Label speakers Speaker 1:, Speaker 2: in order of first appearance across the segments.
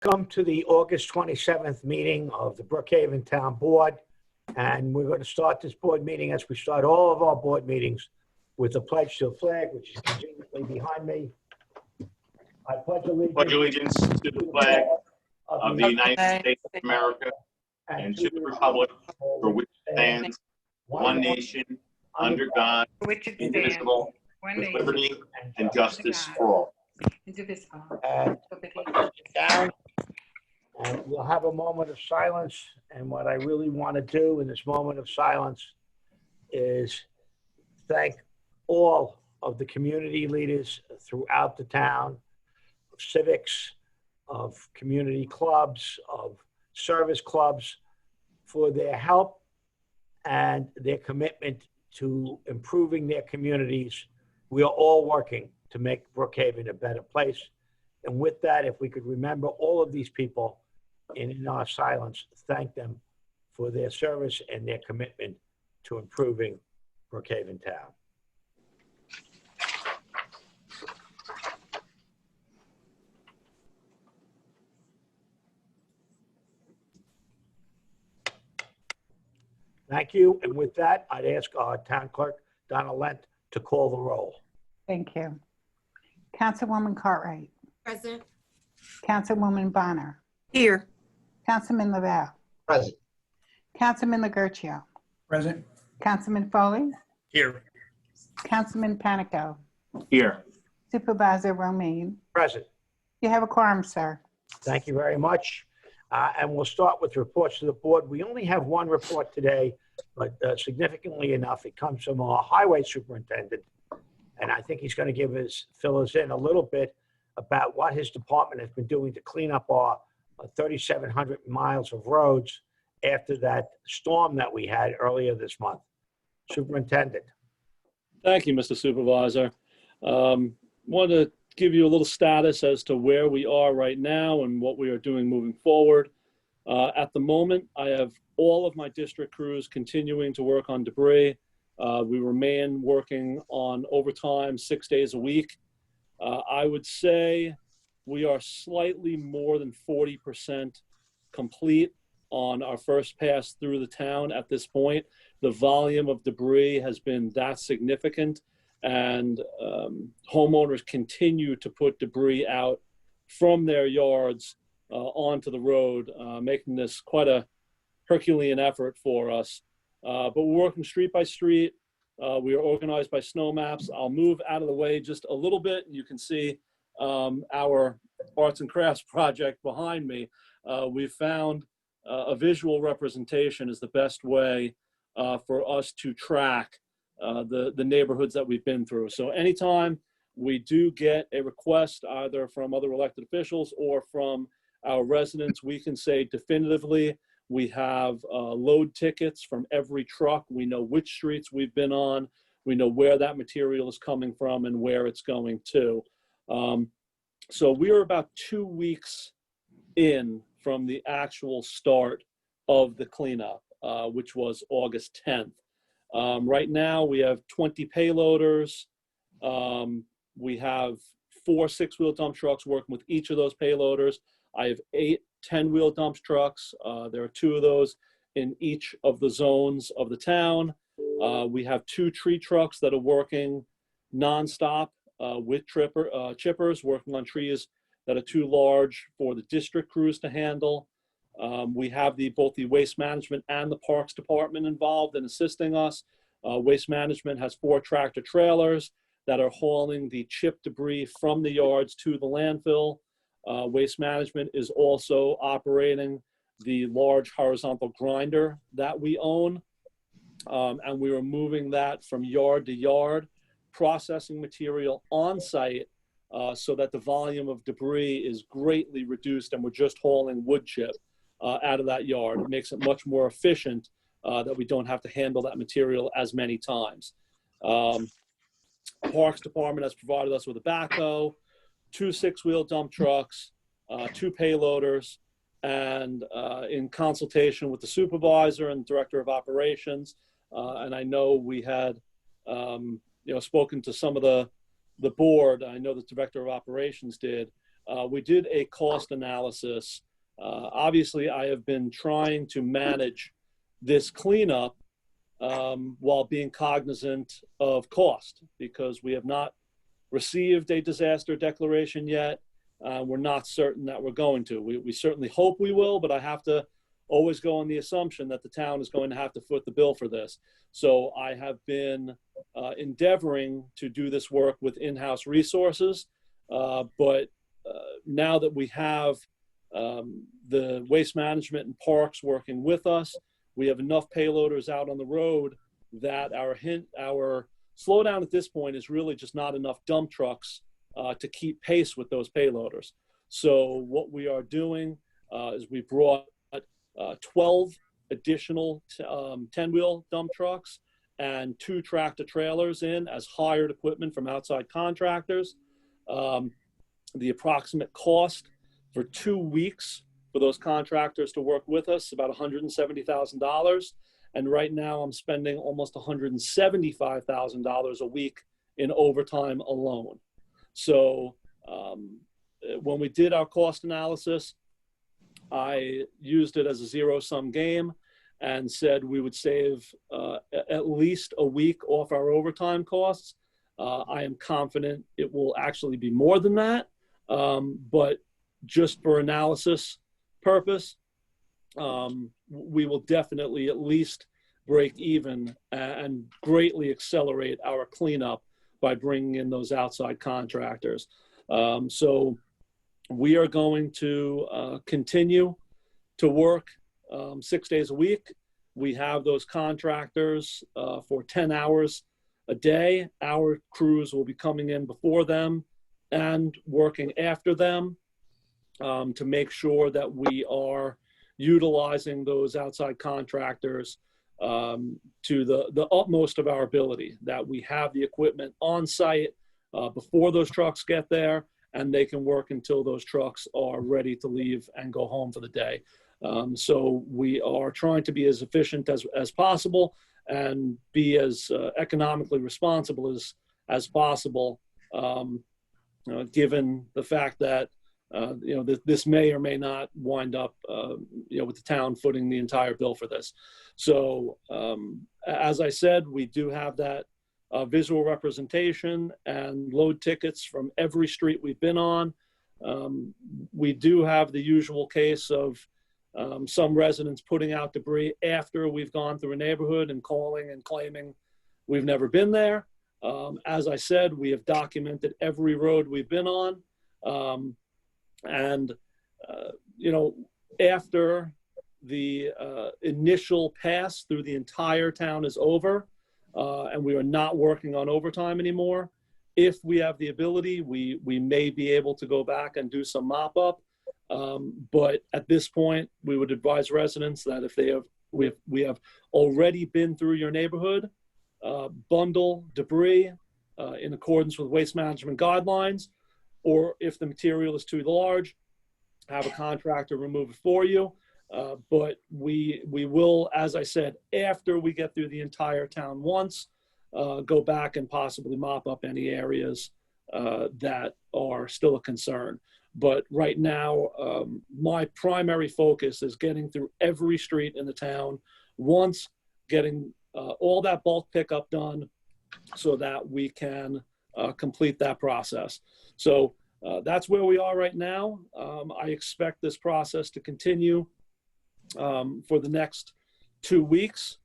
Speaker 1: Come to the August 27th meeting of the Brookhaven Town Board. And we're going to start this board meeting, as we start all of our board meetings, with the pledge to the flag, which is conveniently behind me. I pledge
Speaker 2: allegiance to the flag of the United States of America and to the republic for which it stands, one nation, under God, indivisible, with liberty and justice for all.
Speaker 1: And down, and we'll have a moment of silence. And what I really want to do in this moment of silence is thank all of the community leaders throughout the town, of civics, of community clubs, of service clubs, for their help and their commitment to improving their communities. We are all working to make Brookhaven a better place. And with that, if we could remember all of these people in our silence, thank them for their service and their commitment to improving Brookhaven Town. Thank you. And with that, I'd ask our town clerk, Donna Lent, to call the roll.
Speaker 3: Thank you. Councilwoman Cartwright.
Speaker 4: Present.
Speaker 3: Councilwoman Bonner.
Speaker 4: Here.
Speaker 3: Councilman Lavelle.
Speaker 5: Present.
Speaker 3: Councilman Legurcio.
Speaker 5: Present.
Speaker 3: Councilman Foley.
Speaker 5: Here.
Speaker 3: Councilman Panico.
Speaker 2: Here.
Speaker 3: Supervisor Romaine.
Speaker 1: Present.
Speaker 3: You have a quorum, sir.
Speaker 1: Thank you very much. And we'll start with reports to the board. We only have one report today, but significantly enough, it comes from our highway superintendent. And I think he's going to fill us in a little bit about what his department has been doing to clean up our 3,700 miles of roads after that storm that we had earlier this month. Superintendent.
Speaker 6: Thank you, Mr. Supervisor. Want to give you a little status as to where we are right now and what we are doing moving forward. At the moment, I have all of my district crews continuing to work on debris. We remain working on overtime 6 days a week. I would say we are slightly more than 40% complete on our first pass through the town at this point. The volume of debris has been that significant, and homeowners continue to put debris out from their yards onto the road, making this quite a Herculean effort for us. But we're working street by street. We are organized by snow maps. I'll move out of the way just a little bit. You can see our arts and crafts project behind me. We've found a visual representation is the best way for us to track the neighborhoods that we've been through. So anytime we do get a request either from other elected officials or from our residents, we can say definitively we have load tickets from every truck. We know which streets we've been on. We know where that material is coming from and where it's going to. So we are about 2 weeks in from the actual start of the cleanup, which was August 10th. Right now we have 20 payloaders. We have 4 6-wheel dump trucks working with each of those payloaders. I have 8 10-wheel dump trucks. There are 2 of those in each of the zones of the town. We have 2 tree trucks that are working nonstop with chippers, working on trees that are too large for the district crews to handle. We have both the waste management and the parks department involved in assisting us. Waste management has 4 tractor trailers that are hauling the chip debris from the yards to the landfill. Waste management is also operating the large horizontal grinder that we own. And we are moving that from yard to yard, processing material on site so that the volume of debris is greatly reduced and we're just hauling wood chip out of that yard. It makes it much more efficient that we don't have to handle that material as many times. Parks Department has provided us with a backhoe, 2 6-wheel dump trucks, 2 payloaders, and in consultation with the supervisor and director of operations, and I know we had spoken to some of the board. I know the director of operations did. we did a cost analysis. Obviously, I have been trying to manage this cleanup while being cognizant of cost, because we have not received a disaster declaration yet. We're not certain that we're going to. We certainly hope we will, but I have to always go on the assumption that the town is going to have to foot the bill for this. So I have been endeavoring to do this work with in-house resources, but now that we have the waste management and parks working with us, we have enough payloaders out on the road that our slowdown at this point is really just not enough dump trucks to keep pace with those payloaders. So what we are doing is we brought 12 additional 10-wheel dump trucks and 2 tractor trailers in as hired equipment from outside contractors. The approximate cost for 2 weeks for those contractors to work with us, about $170,000. And right now I'm spending almost $175,000 a week in overtime alone. So when we did our cost analysis, I used it as a zero-sum game and said we would save at least a week off our overtime costs. I am confident it will actually be more than that, but just for analysis purpose, we will definitely at least break even and greatly accelerate our cleanup by bringing in those outside contractors. So we are going to continue to work 6 days a week. We have those contractors for 10 hours a day. Our crews will be coming in before them and working after them to make sure that we are utilizing those outside contractors to the utmost of our ability, that we have the equipment on site before those trucks get there, and they can work until those trucks are ready to leave and go home for the day. So we are trying to be as efficient as possible and be as economically responsible as possible, given the fact that this may or may not wind up, with the town footing the entire bill for this. So as I said, we do have that visual representation and load tickets from every street we've been on. We do have the usual case of some residents putting out debris after we've gone through a neighborhood and calling and claiming we've never been there. As I said, we have documented every road we've been on. After the initial pass through the entire town is over, and we are not working on overtime anymore, if we have the ability, we may be able to go back and do some mop up. But at this point, we would advise residents that if we have already been through your neighborhood, bundle debris in accordance with waste management guidelines, or if the material is too large, have a contractor remove it for you. But we will, as I said, after we get through the entire town once, go back and possibly mop up any areas that are still a concern. But right now, my primary focus is getting through every street in the town once, getting all that bulk pickup done so that we can complete that process. So that's where we are right now. I expect this process to continue for the next 2 weeks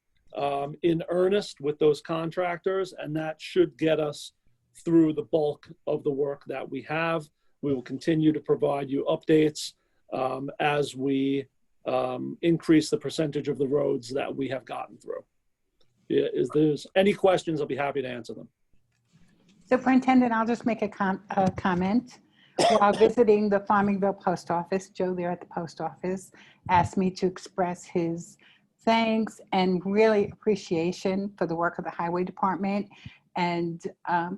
Speaker 6: in earnest with those contractors, and that should get us through the bulk of the work that we have. We will continue to provide you updates as we increase the percentage of the roads that we have gotten through. If there's any questions, I'll be happy to answer them.
Speaker 3: Superintendent, I'll just make a comment. While visiting the Farmingville Post Office, Joe there at the post office asked me to express his thanks and really appreciation for the work of the highway department, and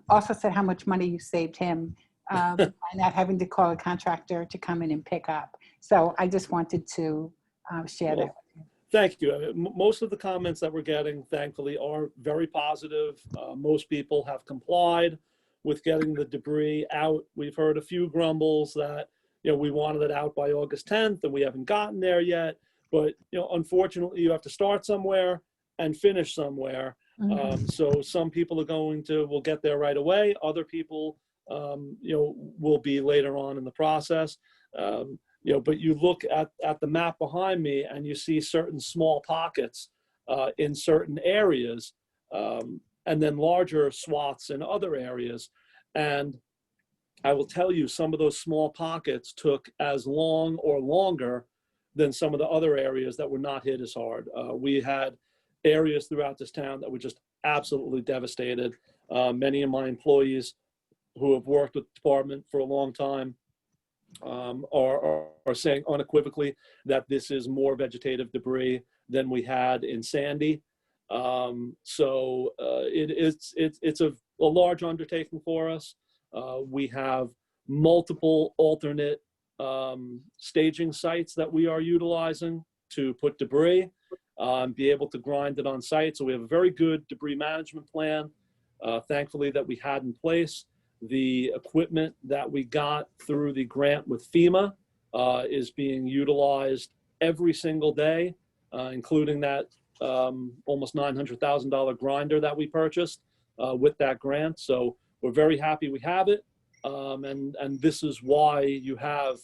Speaker 3: also said how much money you saved him by not having to call a contractor to come in and pick up. So I just wanted to share that with you.
Speaker 6: Thank you. I mean, most of the comments that we're getting, thankfully, are very positive. Most people have complied with getting the debris out. We've heard a few grumbles that we wanted it out by August 10th, and we haven't gotten there yet. But, unfortunately, you have to start somewhere and finish somewhere. So some people will get there right away. Other people, will be later on in the process. But you look at the map behind me and you see certain small pockets in certain areas, and then larger swaths in other areas. And I will tell you, some of those small pockets took as long or longer than some of the other areas that were not hit as hard. We had areas throughout this town that were just absolutely devastated. Many of my employees who have worked with the department for a long time are saying unequivocally that this is more vegetative debris than we had in Sandy. So it's a large undertaking for us. We have multiple alternate staging sites that we are utilizing to put debris, be able to grind it on site. So we have a very good debris management plan, thankfully, that we had in place. The equipment that we got through the grant with FEMA is being utilized every single day, including that almost $900,000 grinder that we purchased with that grant. So we're very happy we have it. And this is why you have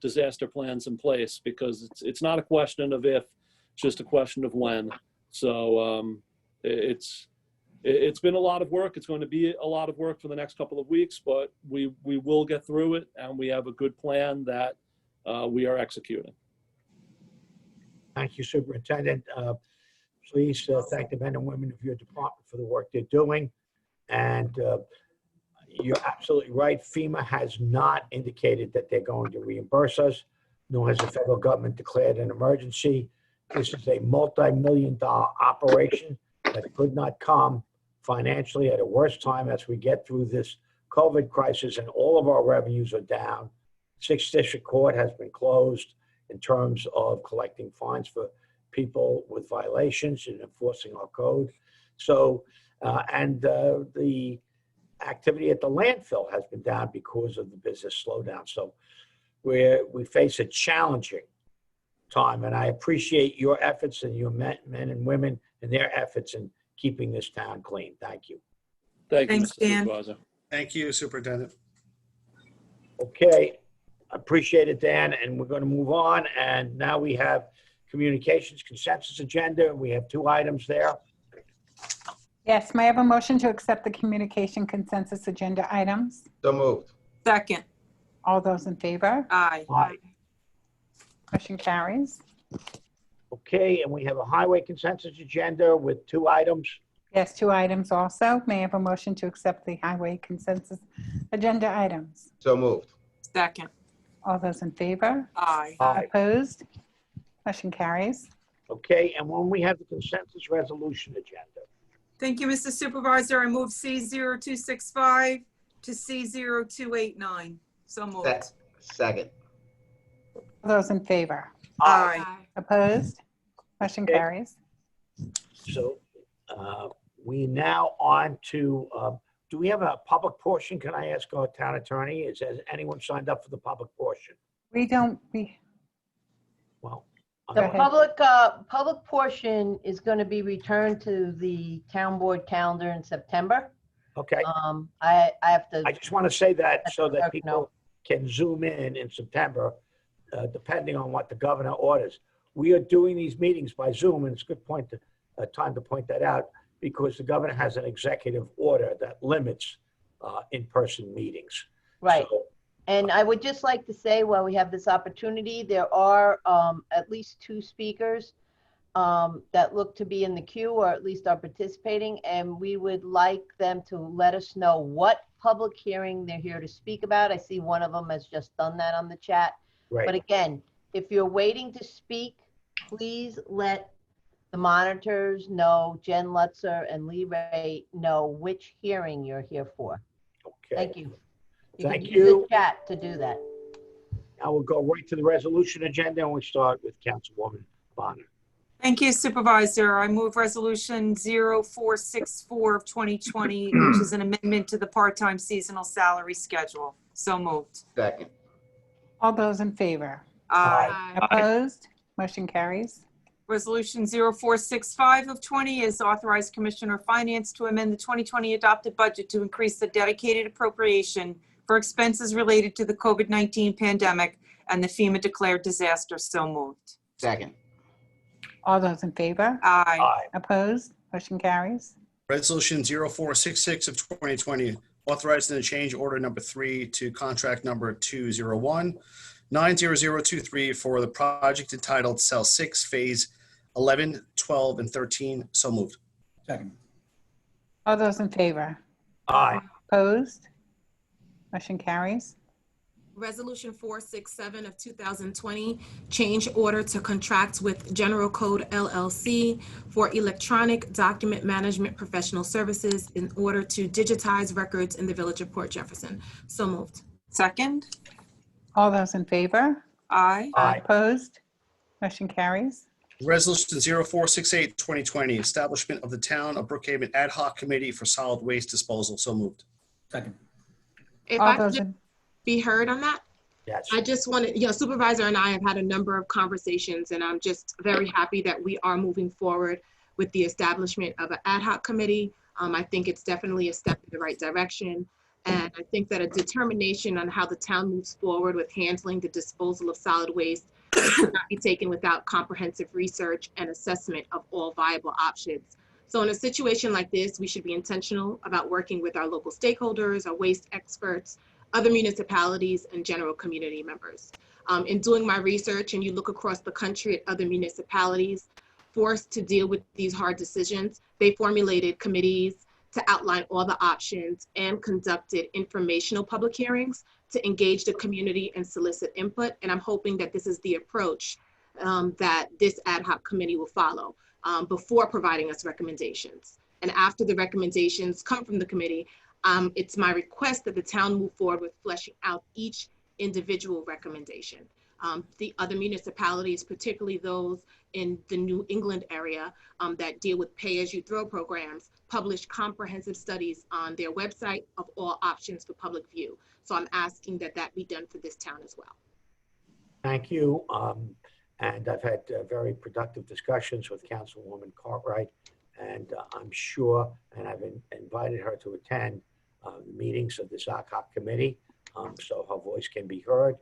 Speaker 6: disaster plans in place, because it's not a question of if, it's just a question of when. So it's been a lot of work. It's going to be a lot of work for the next couple of weeks, but we will get through it, and we have a good plan that we are executing.
Speaker 1: Thank you, Superintendent. Please thank the men and women of your department for the work they're doing. And you're absolutely right. FEMA has not indicated that they're going to reimburse us, nor has the federal government declared an emergency. This is a multi-million-dollar operation that could not come financially at a worse time as we get through this COVID crisis, and all of our revenues are down. 6th District Court has been closed in terms of collecting fines for people with violations and enforcing our code. So, the activity at the landfill has been down because of the business slowdown. So we face a challenging time, and I appreciate your efforts and your men and women and their efforts in keeping this town clean. Thank you.
Speaker 6: Thank you,
Speaker 4: Thanks,
Speaker 6: Mr.
Speaker 4: Dan.
Speaker 6: Supervisor.
Speaker 5: Thank you, Superintendent.
Speaker 1: Okay, appreciate it, Dan, and we're going to move on. And now we have communications consensus agenda. We have 2 items there.
Speaker 3: Yes, may I have a motion to accept the communication consensus agenda items?
Speaker 7: So moved.
Speaker 4: Second.
Speaker 3: All those in favor?
Speaker 4: Aye.
Speaker 1: Aye.
Speaker 3: Motion carries.
Speaker 1: Okay, and we have a highway consensus agenda with 2 items.
Speaker 3: Yes, 2 items also. May I have a motion to accept the highway consensus agenda items?
Speaker 7: So moved.
Speaker 4: Second.
Speaker 3: All those in favor?
Speaker 4: Aye.
Speaker 1: Aye.
Speaker 3: Opposed? Motion carries.
Speaker 1: Okay, and when we have the consensus resolution agenda.
Speaker 4: Thank you, Mr. Supervisor. I move C0265 to C0289. So moved.
Speaker 7: Second.
Speaker 3: All those in favor?
Speaker 4: Aye.
Speaker 3: Opposed? Motion
Speaker 1: Okay.
Speaker 3: carries.
Speaker 1: So we now on to, do we have a public portion? Can I ask our town attorney? Has anyone signed up for the public portion? Well,
Speaker 3: Go
Speaker 8: The
Speaker 3: ahead.
Speaker 8: public portion is going to be returned to the town board calendar in September.
Speaker 1: okay.
Speaker 8: I have to,
Speaker 1: I just want to say that so that
Speaker 8: No.
Speaker 1: people can zoom in September, depending on what the governor orders. We are doing these meetings by Zoom, and it's a good time to point that out, because the governor has an executive order that limits in-person meetings.
Speaker 8: right.
Speaker 1: So,
Speaker 8: And I would just like to say, while we have this opportunity, there are at least 2 speakers that look to be in the queue, or at least are participating, and we would like them to let us know what public hearing they're here to speak about. I see one of them has just done that on the chat. But
Speaker 1: right.
Speaker 8: again, if you're waiting to speak, please let the monitors know, Jen Lutzer and Lee Ray know which hearing you're here for.
Speaker 1: Okay.
Speaker 8: Thank you.
Speaker 1: Thank
Speaker 8: can use
Speaker 1: you.
Speaker 8: the chat to do that.
Speaker 1: Now we'll go right to the resolution agenda, and we start with Councilwoman Bonner.
Speaker 4: Thank you, Supervisor. I move Resolution 0464 of 2020, which is an amendment to the part-time seasonal salary schedule. So moved.
Speaker 7: Second.
Speaker 3: All those in favor?
Speaker 4: Aye.
Speaker 3: Opposed? Motion carries.
Speaker 4: Resolution 0465 of 20 is authorize Commissioner of Finance to amend the 2020 adopted budget to increase the dedicated appropriation for expenses related to the COVID-19 pandemic and the FEMA declared disaster. So moved.
Speaker 5: Second.
Speaker 3: All those in favor?
Speaker 4: Aye.
Speaker 3: Opposed? Motion carries.
Speaker 7: Resolution 0466 of 2020, authorizing the change order number 3 to contract number 201-90023 for the project entitled Cell 6, Phase 11, 12, and 13. So moved.
Speaker 5: Second.
Speaker 3: All those in favor?
Speaker 1: Aye.
Speaker 3: Opposed? Motion carries.
Speaker 9: Resolution 467 of 2020, change order to contract with General Code LLC for electronic document management professional services in order to digitize records in the Village of Port Jefferson. So moved.
Speaker 4: Second.
Speaker 3: All those in favor?
Speaker 4: Aye.
Speaker 1: Aye.
Speaker 3: Opposed? Motion carries.
Speaker 7: Resolution 0468, 2020, establishment of the Town of Brookhaven Ad Hoc Committee for Solid Waste Disposal. So moved.
Speaker 5: Second.
Speaker 9: If
Speaker 3: All
Speaker 9: I
Speaker 3: those
Speaker 9: could
Speaker 3: in,
Speaker 9: be heard on that,
Speaker 1: Yes.
Speaker 9: I just wanted, Supervisor and I have had a number of conversations, and I'm just very happy that we are moving forward with the establishment of an ad hoc committee. I think it's definitely a step in the right direction. And I think that a determination on how the town moves forward with handling the disposal of solid waste should not be taken without comprehensive research and assessment of all viable options. So in a situation like this, we should be intentional about working with our local stakeholders, our waste experts, other municipalities, and general community members. In doing my research, and you look across the country at other municipalities forced to deal with these hard decisions, they formulated committees to outline all the options and conducted informational public hearings to engage the community and solicit input. And I'm hoping that this is the approach that this ad hoc committee will follow before providing us recommendations. And after the recommendations come from the committee, it's my request that the town move forward with fleshing out each individual recommendation. The other municipalities, particularly those in the New England area that deal with pay-as-you-throw programs, publish comprehensive studies on their website of all options for public view. So I'm asking that that be done for this town as well.
Speaker 1: Thank you. And I've had very productive discussions with Councilwoman Cartwright, and I'm sure, and I've invited her to attend meetings of this ad hoc committee, so her voice can be heard.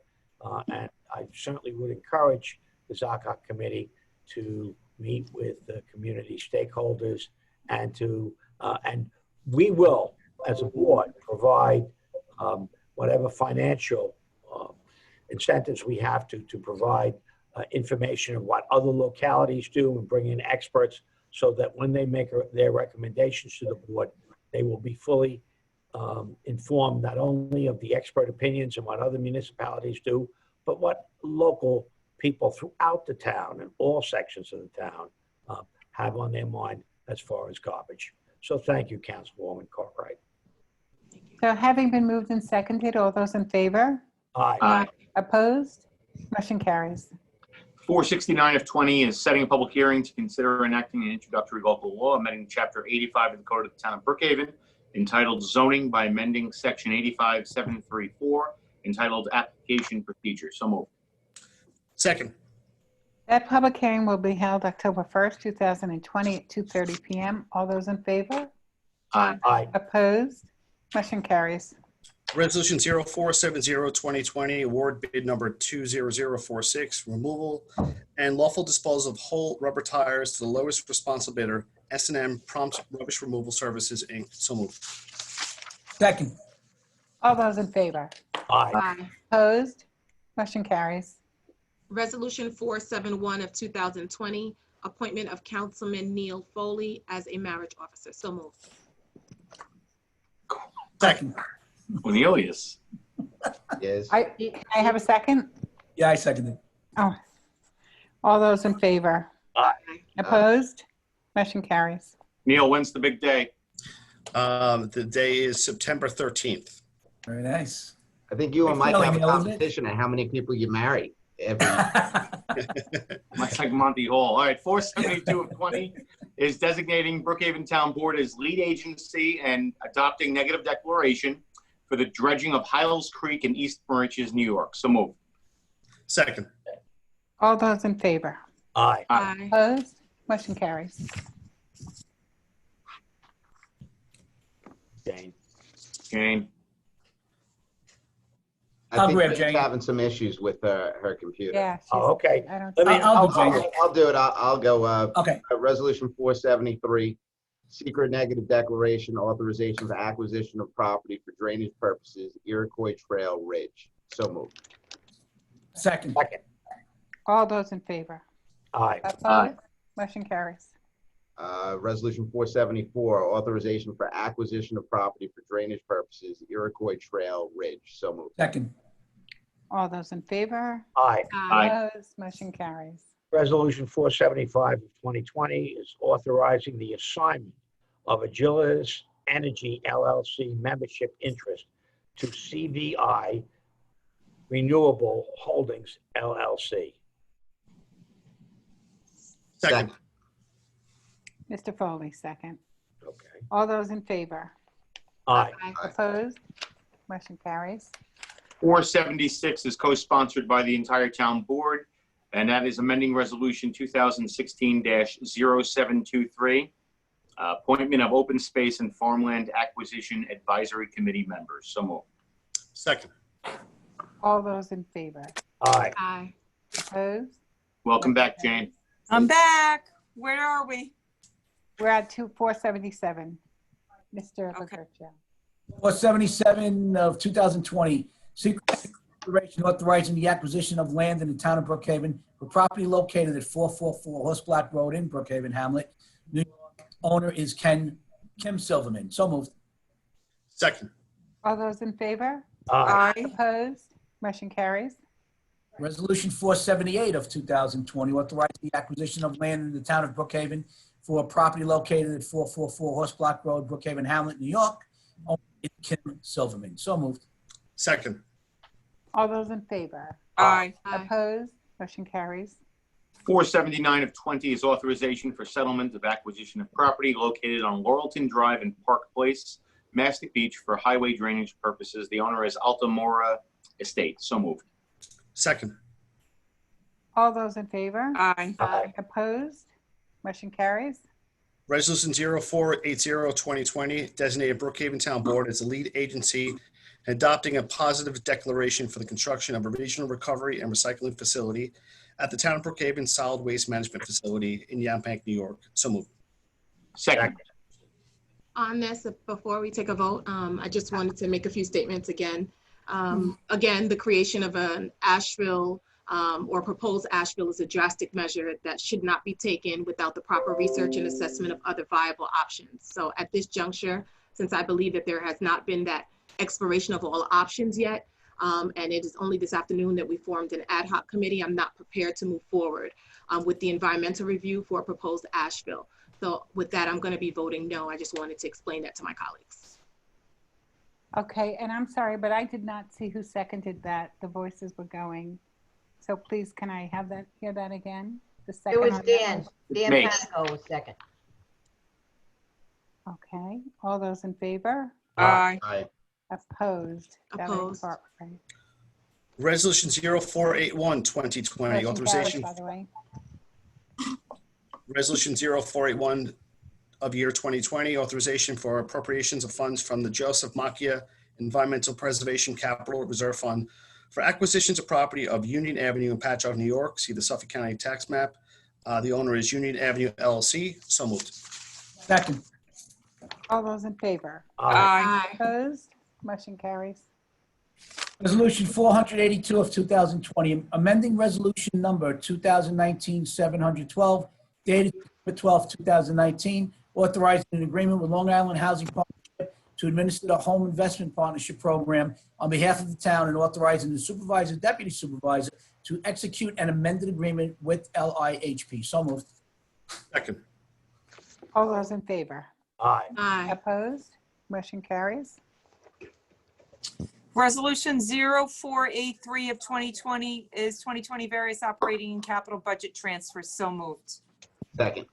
Speaker 1: And I certainly would encourage the ad hoc committee to meet with the community stakeholders and and we will, as a board, provide whatever financial incentives we have to provide information of what other localities do and bring in experts so that when they make their recommendations to the board, they will be fully informed not only of the expert opinions and what other municipalities do, but what local people throughout the town and all sections of the town have on their mind as far as garbage. So thank you, Councilwoman Cartwright.
Speaker 3: so having been moved and seconded, all those in favor?
Speaker 1: Aye.
Speaker 3: Opposed? Motion carries.
Speaker 2: 469 of 20 is setting a public hearing to consider enacting an introductory local law amending Chapter 85 of the Code of the Town of Brookhaven, entitled Zoning by amending Section 85734, entitled Application Procedure. So moved.
Speaker 7: Second.
Speaker 3: That public hearing will be held October 1st, 2020 at 2:30 p.m. All those in favor?
Speaker 1: Aye.
Speaker 3: Opposed? Motion carries.
Speaker 7: Resolution 0470, 2020, award bid number 20046, removal and lawful disposal of whole rubber tires to the lowest responsible bidder, S&M Prompt Rubbish Removal Services, Inc. So moved.
Speaker 5: Second.
Speaker 3: All those in favor?
Speaker 1: Aye.
Speaker 3: Opposed? Motion carries.
Speaker 9: Resolution 471 of 2020, appointment of Councilman Neil Foley as a marriage officer. So moved.
Speaker 5: Second.
Speaker 2: Cornelius.
Speaker 5: Yes.
Speaker 3: I have a second?
Speaker 5: Yeah, I seconded.
Speaker 3: Oh. All those in favor?
Speaker 1: Aye.
Speaker 3: Opposed? Motion carries.
Speaker 2: Neil, when's the big day?
Speaker 7: The day is September 13th.
Speaker 5: Very nice.
Speaker 10: I think you and
Speaker 5: Good
Speaker 10: Mike have
Speaker 5: feeling,
Speaker 10: a
Speaker 5: Neil, isn't it?
Speaker 10: competition of how many people you marry. Every
Speaker 2: Much like Monty Hall. All right, 472 of 20 is designating Brookhaven Town Board as lead agency and adopting negative declaration for the dredging of Hiles Creek in East Mauritius, New York. So moved.
Speaker 7: Second.
Speaker 3: All those in favor?
Speaker 1: Aye.
Speaker 9: Aye.
Speaker 3: Opposed? Motion carries.
Speaker 1: Jane.
Speaker 2: Jane,
Speaker 10: I
Speaker 5: I'll
Speaker 10: think
Speaker 5: grab
Speaker 10: she's
Speaker 5: Jane.
Speaker 10: having some issues with her computer.
Speaker 3: Yeah. she's-
Speaker 1: Oh, okay.
Speaker 3: I don't.
Speaker 1: Let me,
Speaker 5: I'll do Jane.
Speaker 10: I'll do it. I'll go.
Speaker 5: Okay,
Speaker 10: Resolution 473, secret negative declaration, authorization for acquisition of property for drainage purposes, Iroquois Trail Ridge. So moved.
Speaker 5: second.
Speaker 1: second.
Speaker 3: All those in favor?
Speaker 1: Aye.
Speaker 3: Opposed? Motion carries.
Speaker 10: Resolution 474, authorization for acquisition of property for drainage purposes, Iroquois Trail Ridge. So moved.
Speaker 5: Second.
Speaker 3: All those in favor?
Speaker 1: Aye.
Speaker 2: Aye.
Speaker 3: Opposed? Motion carries.
Speaker 1: Resolution 475 of 2020 is authorizing the assignment of Agilis Energy LLC membership interest to CVI Renewable Holdings LLC.
Speaker 7: Second.
Speaker 3: Mr. Foley, second.
Speaker 1: Okay.
Speaker 3: All those in favor?
Speaker 1: Aye.
Speaker 3: Opposed? Motion carries.
Speaker 2: 476 is co-sponsored by the entire town board, and that is amending Resolution 2016-0723, appointment of Open Space and Farmland Acquisition Advisory Committee members. So moved.
Speaker 7: Second.
Speaker 3: All those in favor?
Speaker 1: Aye.
Speaker 9: Aye.
Speaker 3: Opposed?
Speaker 2: Welcome back, Jane.
Speaker 4: I'm back. Where are we?
Speaker 3: We're at 477. Mr.
Speaker 4: Okay.
Speaker 3: Lagertia.
Speaker 5: 477 of 2020, secret declaration authorizing the acquisition of land in the town of Brookhaven for property located at 444 Horse Block Road in Brookhaven, Hamlet, New York. Owner is Kim Silverman. So moved.
Speaker 7: Second.
Speaker 3: All those in favor?
Speaker 1: Aye.
Speaker 4: Aye.
Speaker 3: Opposed? Motion carries.
Speaker 5: Resolution 478 of 2020, authorizing the acquisition of land in the town of Brookhaven for property located at 444 Horse Block Road, Brookhaven, Hamlet, New York. Owner is Kim Silverman. So moved.
Speaker 7: Second.
Speaker 3: All those in favor?
Speaker 4: Aye.
Speaker 9: Aye.
Speaker 3: Opposed? Motion carries.
Speaker 2: 479 of 20 is authorization for settlement of acquisition of property located on Laurelton Drive and Park Place, Mastic Beach, for highway drainage purposes. The owner is Altamora Estate. So moved.
Speaker 7: Second.
Speaker 3: All those in favor?
Speaker 4: Aye.
Speaker 1: Aye.
Speaker 3: Opposed? Motion carries.
Speaker 7: Resolution 0480-2020, designated Brookhaven Town Board as the lead agency in adopting a positive declaration for the construction of a regional recovery and recycling facility at the town of Brookhaven Solid Waste Management Facility in Yampac, New York. So moved.
Speaker 2: Second.
Speaker 9: On this, before we take a vote, I just wanted to make a few statements again. Again, the creation of an Asheville or proposed Asheville is a drastic measure that should not be taken without the proper research and assessment of other viable options. So at this juncture, since I believe that there has not been that exploration of all options yet, and it is only this afternoon that we formed an ad hoc committee, I'm not prepared to move forward with the environmental review for a proposed Asheville. So with that, I'm going to be voting no. I just wanted to explain that to my colleagues.
Speaker 3: Okay, and I'm sorry, but I did not see who seconded that. The voices were going. So please, can I have that, hear that again? The
Speaker 8: It
Speaker 3: second
Speaker 8: was
Speaker 3: on that
Speaker 8: Dan.
Speaker 3: motion.
Speaker 8: Dan
Speaker 2: Me.
Speaker 8: Panico was second.
Speaker 3: Okay, all those in favor?
Speaker 4: Aye.
Speaker 10: Aye.
Speaker 3: Opposed? That was
Speaker 9: Opposed.
Speaker 3: part, right.
Speaker 7: Resolution 0481-2020,
Speaker 3: Motion carries,
Speaker 7: authorization.
Speaker 3: by the way.
Speaker 7: Resolution 0481 of year 2020, authorization for appropriations of funds from the Joseph Macchia Environmental Preservation Capital Reserve Fund for acquisitions of property of Union Avenue in Patchogue, New York. See the Suffolk County tax map. The owner is Union Avenue LLC. So moved.
Speaker 5: Second.
Speaker 3: All those in favor?
Speaker 4: Aye.
Speaker 3: Opposed? Motion carries.
Speaker 5: Resolution 482 of 2020, amending resolution number 2019-712, dated December 12, 2019, authorizing an agreement with Long Island Housing Partnership to administer the Home Investment Partnership Program on behalf of the town and authorizing the supervisor, deputy supervisor to execute an amended agreement with LIHP. So moved.
Speaker 7: Second.
Speaker 3: All those in favor?
Speaker 1: Aye.
Speaker 9: Aye.
Speaker 3: Opposed? Motion carries.
Speaker 4: Resolution 0483 of 2020 is 2020 various operating and capital budget transfers. So moved.
Speaker 10: Second.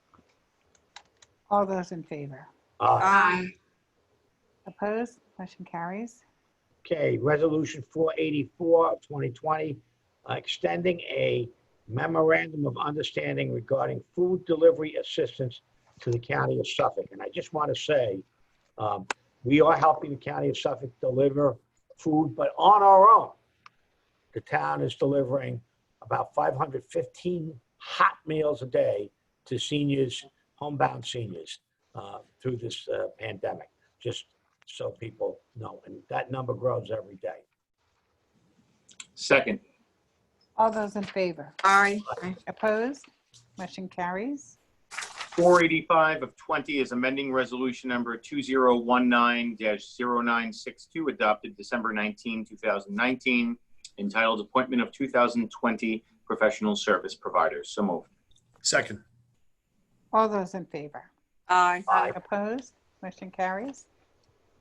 Speaker 3: All those in favor?
Speaker 1: Aye.
Speaker 4: Aye.
Speaker 3: Opposed? Motion carries.
Speaker 1: Okay, resolution 484 of 2020, extending a memorandum of understanding regarding food delivery assistance to the county of Suffolk. And I just want to say, we are helping the county of Suffolk deliver food, but on our own. The town is delivering about 515 hot meals a day to seniors, homebound seniors, through this pandemic, just so people know. And that number grows every day.
Speaker 2: Second.
Speaker 3: All those in favor?
Speaker 4: Aye.
Speaker 3: Opposed? Motion carries.
Speaker 2: 485 of 20 is amending resolution number 2019-0962 adopted December 19, 2019, entitled Appointment of 2020 Professional Service Providers. So moved.
Speaker 7: Second.
Speaker 3: All those in favor?
Speaker 4: Aye.
Speaker 3: Opposed? Motion carries.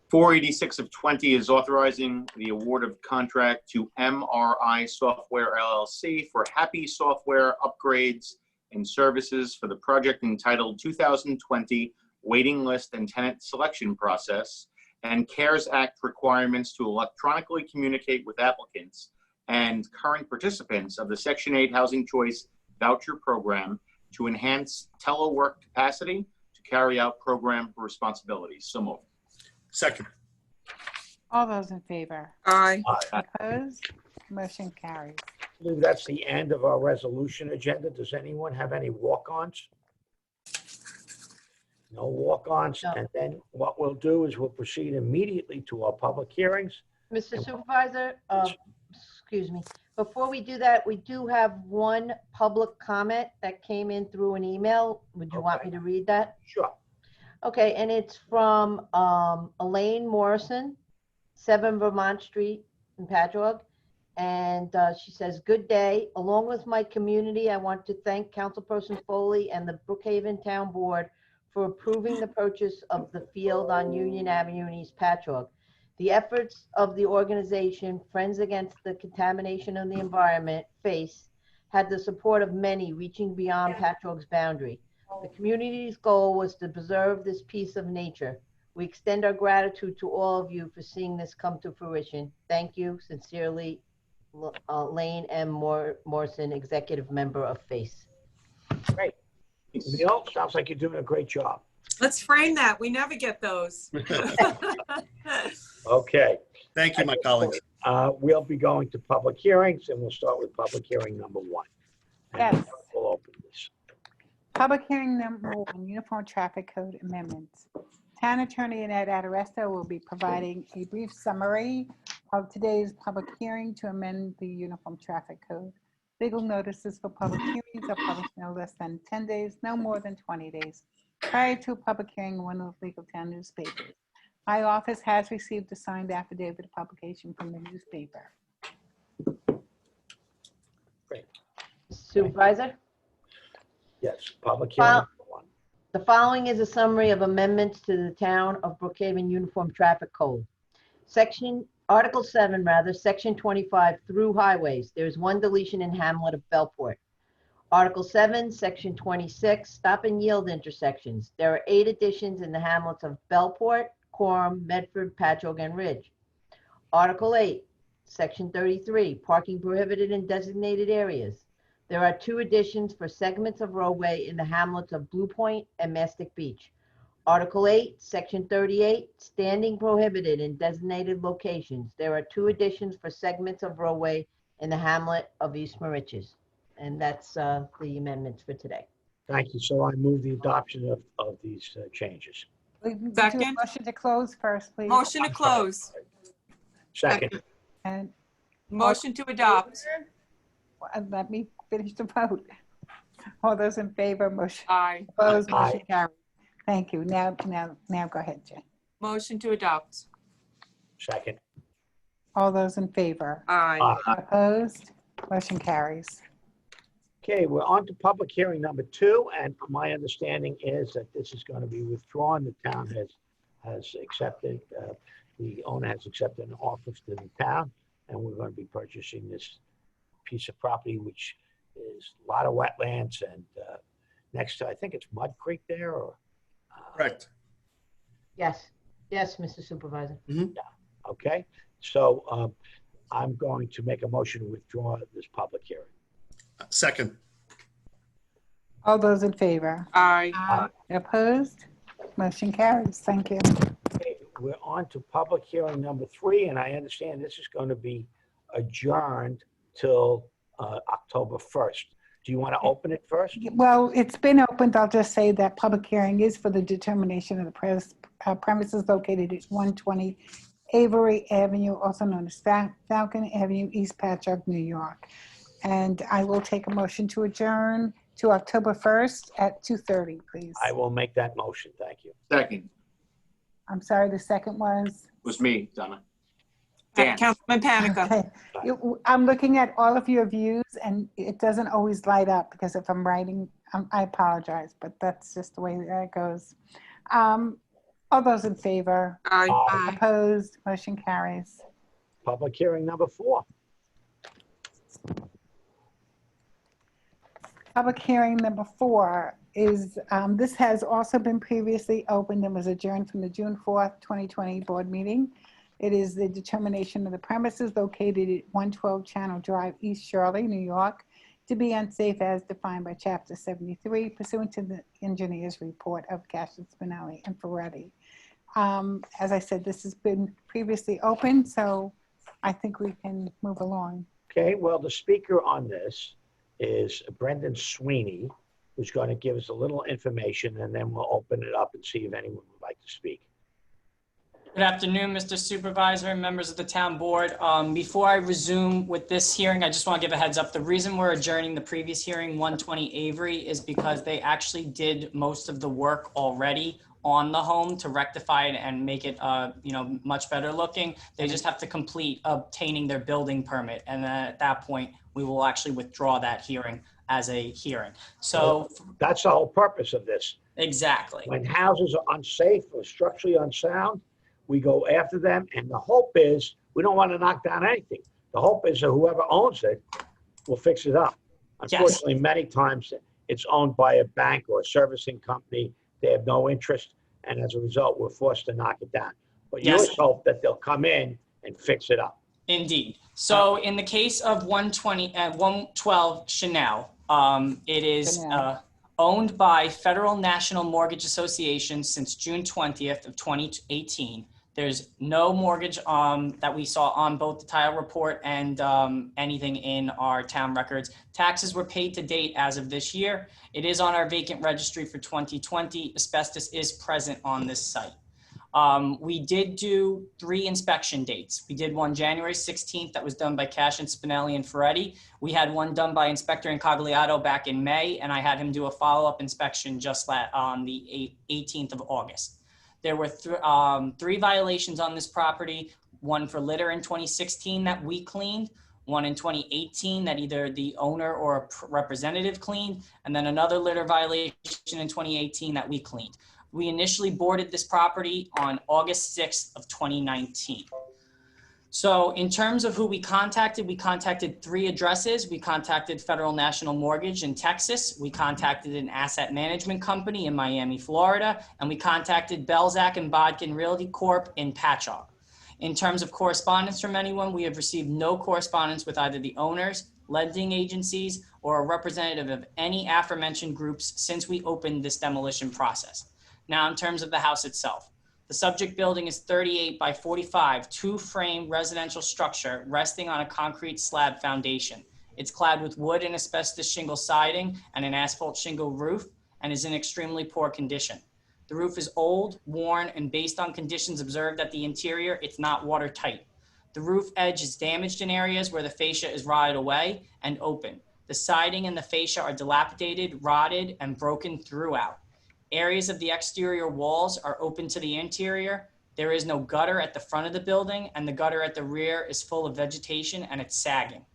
Speaker 2: 486 of 20 is authorizing the award of contract to MRI Software LLC for Happy Software upgrades and services for the project entitled 2020 Waiting List and Tenant Selection Process and CARES Act requirements to electronically communicate with applicants and current participants of the Section 8 Housing Choice Voucher Program to enhance telework capacity to carry out program responsibilities. So moved.
Speaker 7: Second.
Speaker 3: All those in favor?
Speaker 4: Aye.
Speaker 3: Opposed? Motion carries.
Speaker 1: I believe that's the end of our resolution agenda. Does anyone have any walk-ons? No walk-ons.
Speaker 8: No.
Speaker 1: And then what we'll do is we'll proceed immediately to our public hearings.
Speaker 8: Mr. Supervisor, excuse me, before we do that, we do have one public comment that came in through an email. Would you want me to read that?
Speaker 1: Sure.
Speaker 8: Okay, and it's from Elaine Morrison, 7 Vermont Street in Patchogue. And she says, "Good day. Along with my community, I want to thank Councilperson Foley and the Brookhaven Town Board for approving the purchase of the field on Union Avenue in East Patchogue. The efforts of the organization Friends Against the Contamination of the Environment, FACE, had the support of many reaching beyond Patchogue's boundary. The community's goal was to preserve this piece of nature. We extend our gratitude to all of you for seeing this come to fruition. Thank you. Sincerely, Lane M. Morrison, Executive Member of FACE."
Speaker 1: Great. Neil, sounds like you're doing a great job.
Speaker 4: Let's frame that. We never get those.
Speaker 1: Okay.
Speaker 7: Thank you, my colleagues.
Speaker 1: We'll be going to public hearings, and we'll start with public hearing number 1. And
Speaker 3: Yes.
Speaker 1: We'll open this.
Speaker 3: Public hearing number 1, Uniform Traffic Code Amendments. Town Attorney Annette Addressa will be providing a brief summary of today's public hearing to amend the Uniform Traffic Code. Legal notices for public hearings are published no less than 10 days, no more than 20 days, prior to a public hearing in one of the legal town newspapers. My office has received a signed affidavit of publication from the newspaper.
Speaker 8: Supervisor?
Speaker 1: Yes, public hearing number 1.
Speaker 8: The following is a summary of amendments to the Town of Brookhaven Uniform Traffic Code. Article 7, Section 25, through highways. There is one deletion in Hamlet of Bellport. Article 7, Section 26, stop and yield intersections. There are 8 additions in the hamlets of Bellport, Coram, Medford, Patchogue, and Ridge. Article 8, Section 33, parking prohibited in designated areas. There are 2 additions for segments of roadway in the hamlets of Blue Point and Mastic Beach. Article 8, Section 38, standing prohibited in designated locations. There are 2 additions for segments of roadway in the hamlet of East Moriches. And that's the amendments for today.
Speaker 1: Thank you. So I move the adoption of these changes.
Speaker 3: We do a
Speaker 4: Second.
Speaker 3: motion to close first, please.
Speaker 4: Motion to close.
Speaker 1: Second.
Speaker 3: And
Speaker 4: Motion to adopt.
Speaker 3: let me finish the vote. All those in favor, motion
Speaker 4: Aye.
Speaker 3: opposed,
Speaker 1: Aye.
Speaker 3: motion carried. Thank you. Now go ahead, Jen.
Speaker 4: Motion to adopt.
Speaker 1: Second.
Speaker 3: All those in favor,
Speaker 4: Aye.
Speaker 3: opposed, motion carries.
Speaker 1: Okay, we're on to public hearing number 2, and my understanding is that this is going to be withdrawn. The town has accepted, the owner has accepted an offer to the town, and we're going to be purchasing this piece of property, which is a lot of wetlands and next to, I think it's Mud Creek there, or?
Speaker 7: Correct.
Speaker 8: Yes, Mr. Supervisor.
Speaker 1: Okay, so I'm going to make a motion to withdraw this public hearing.
Speaker 7: Second.
Speaker 3: All those in favor?
Speaker 4: Aye.
Speaker 3: Opposed? Motion carries. Thank you.
Speaker 1: Okay, we're on to public hearing number 3, and I understand this is going to be adjourned till October 1st. Do you want to open it first?
Speaker 3: Well, it's been opened. I'll just say that public hearing is for the determination of the premises located at 120 Avery Avenue, also known as Falcon Avenue, East Patchogue, New York. And I will take a motion to adjourn to October 1st at 2:30, please.
Speaker 1: I will make that motion. Thank you.
Speaker 2: Second
Speaker 3: I'm sorry, the second was?
Speaker 2: was me, Donna. Dan.
Speaker 4: Councilman Panica.
Speaker 3: Okay. I'm looking at all of your views and it doesn't always light up because if I'm writing, I apologize, but that's just the way that it goes. All those in favor?
Speaker 4: Aye.
Speaker 3: Opposed? Motion carries.
Speaker 1: Public hearing number 4.
Speaker 3: Public hearing number 4 is, this has also been previously opened and was adjourned from the June 4th, 2020 board meeting. It is the determination of the premises located at 112 Channel Drive, East Shirley, New York, to be unsafe as defined by Chapter 73 pursuant to the engineer's report of Cashin, Spinelli, and Ferretti. As I said, this has been previously opened, so I think we can move along.
Speaker 1: Okay, well, the speaker on this is Brendan Sweeney, who's going to give us a little information, and then we'll open it up and see if anyone would like to speak.
Speaker 11: Good afternoon, Mr. Supervisor and members of the town board. Before I resume with this hearing, I just want to give a heads up. The reason we're adjourning the previous hearing, 120 Avery, is because they actually did most of the work already on the home to rectify it and make it, much better looking. They just have to complete obtaining their building permit. And then at that point, we will actually withdraw that hearing as a hearing. So
Speaker 1: That's the whole purpose of this.
Speaker 11: exactly.
Speaker 1: When houses are unsafe or structurally unsound, we go after them, and the hope is we don't want to knock down anything. The hope is that whoever owns it will fix it up. Unfortunately, many times it's owned by a bank or a servicing company. They have no interest, and as a result, we're forced to knock it down. But you
Speaker 11: Yes.
Speaker 1: hope that they'll come in and fix it up.
Speaker 11: Indeed. So in the case of 112 Chanel, it is
Speaker 3: Chanel.
Speaker 11: owned by Federal National Mortgage Association since June 20th of 2018. There's no mortgage that we saw on both the title report and anything in our town records. Taxes were paid to date as of this year. It is on our vacant registry for 2020. Asbestos is present on this site. We did do 3 inspection dates. We did one January 16th that was done by Cashin, Spinelli, and Ferretti. We had one done by Inspector Incogliato back in May, and I had him do a follow-up inspection just on the 18th of August. There were 3 violations on this property, one for litter in 2016 that we cleaned, one in 2018 that either the owner or a representative cleaned, and then another litter violation in 2018 that we cleaned. We initially boarded this property on August 6th of 2019. So in terms of who we contacted 3 addresses. We contacted Federal National Mortgage in Texas. We contacted an asset management company in Miami, Florida, and we contacted Belzac and Bodkin Realty Corp in Patchogue. In terms of correspondence from anyone, we have received no correspondence with either the owners, lending agencies, or a representative of any aforementioned groups since we opened this demolition process. Now, in terms of the house itself, the subject building is 38 by 45, 2-frame residential structure resting on a concrete slab foundation. It's clad with wood and asbestos shingle siding and an asphalt shingle roof and is in extremely poor condition. The roof is old, worn, and based on conditions observed at the interior, it's not watertight. The roof edge is damaged in areas where the fascia is rotted away and open. The siding and the fascia are dilapidated, rotted, and broken throughout. Areas of the exterior walls are open to the interior. There is no gutter at the front of the building, and the gutter at the rear is full of vegetation and it's sagging.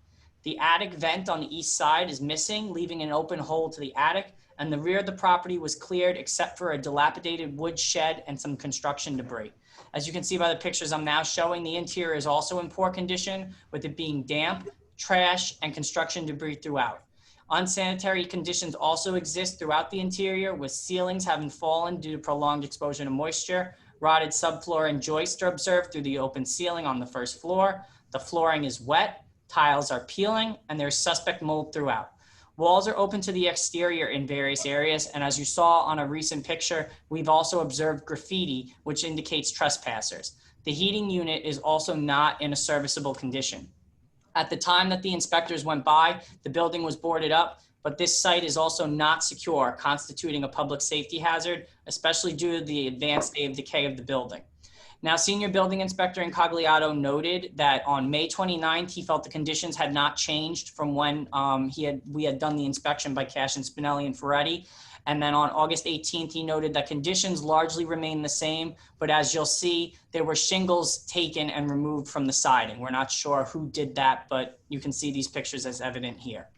Speaker 11: The attic vent on the east side is missing, leaving an open hole to the attic, and the rear of the property was cleared except for a dilapidated wood shed and some construction debris. As you can see by the pictures I'm now showing, the interior is also in poor condition, with it being damp, trash, and construction debris throughout. Unsanitary conditions also exist throughout the interior, with ceilings having fallen due to prolonged exposure to moisture. Rotted subfloor and joists are observed through the open ceiling on the first floor. The flooring is wet, tiles are peeling, and there's suspect mold throughout. Walls are open to the exterior in various areas, and as you saw on a recent picture, we've also observed graffiti, which indicates trespassers. The heating unit is also not in a serviceable condition. At the time that the inspectors went by, the building was boarded up, but this site is also not secure, constituting a public safety hazard, especially due to the advanced state of decay of the building. Now, Senior Building Inspector Incogliato noted that on May 29th, he felt the conditions had not changed from when we had done the inspection by Cash and Spinelli and Ferretti. And then on August 18th, he noted that conditions largely remain the same, but as you'll see, there were shingles taken and removed from the siding. We're not sure who did that, but you can see these pictures as evident here.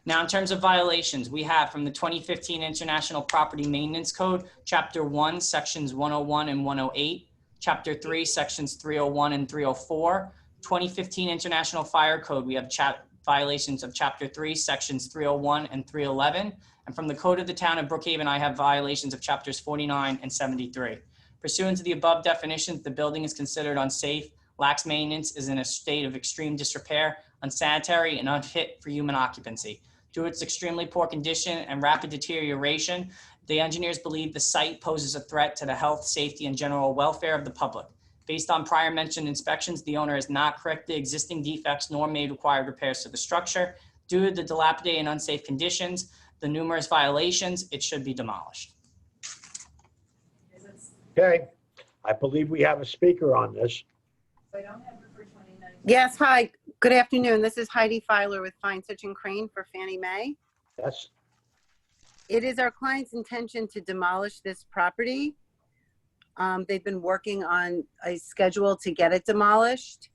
Speaker 11: Now, in terms of violations, we have from the 2015 International Property Maintenance Code, Chapter 1, Sections 101 and 108, Chapter 3, Sections 301 and 304, 2015 International Fire Code, we have violations of Chapter 3, Sections 301 and 311, and from the Code of the Town of Brookhaven, I have violations of Chapters 49 and 73. Pursuant to the above definitions, the building is considered unsafe, lacks maintenance, is in a state of extreme disrepair, unsanitary, and unfit for human occupancy. Due to its extremely poor condition and rapid deterioration, the engineers believe the site poses a threat to the health, safety, and general welfare of the public. Based on prior mentioned inspections, the owner has not corrected existing defects nor made required repairs to the structure. Due to the dilapidated and unsafe conditions, the numerous violations, it should be demolished.
Speaker 1: Okay, I believe we have a speaker on this.
Speaker 12: Yes, hi, good afternoon. This is Heidi Filer with Feinsuch and Crane for Fannie Mae.
Speaker 1: Yes,
Speaker 12: It is our client's intention to demolish this property. They've been working on a schedule to get it demolished.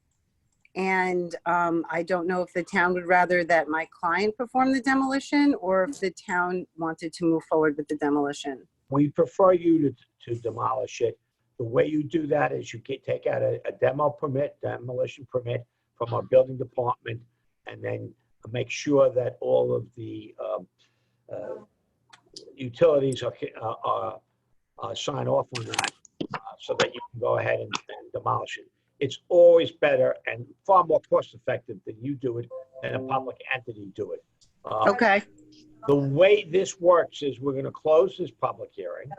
Speaker 12: And I don't know if the town would rather that my client perform the demolition or if the town wanted to move forward with the demolition.
Speaker 1: we prefer you to demolish it. The way you do that is you take out a demolition permit from our building department, and then make sure that all of the utilities are sign off on that, so that you can go ahead and demolish it. It's always better and far more cost effective than you do it and a public entity do it.
Speaker 12: Okay,
Speaker 1: The way this works is we're going to close this public hearing.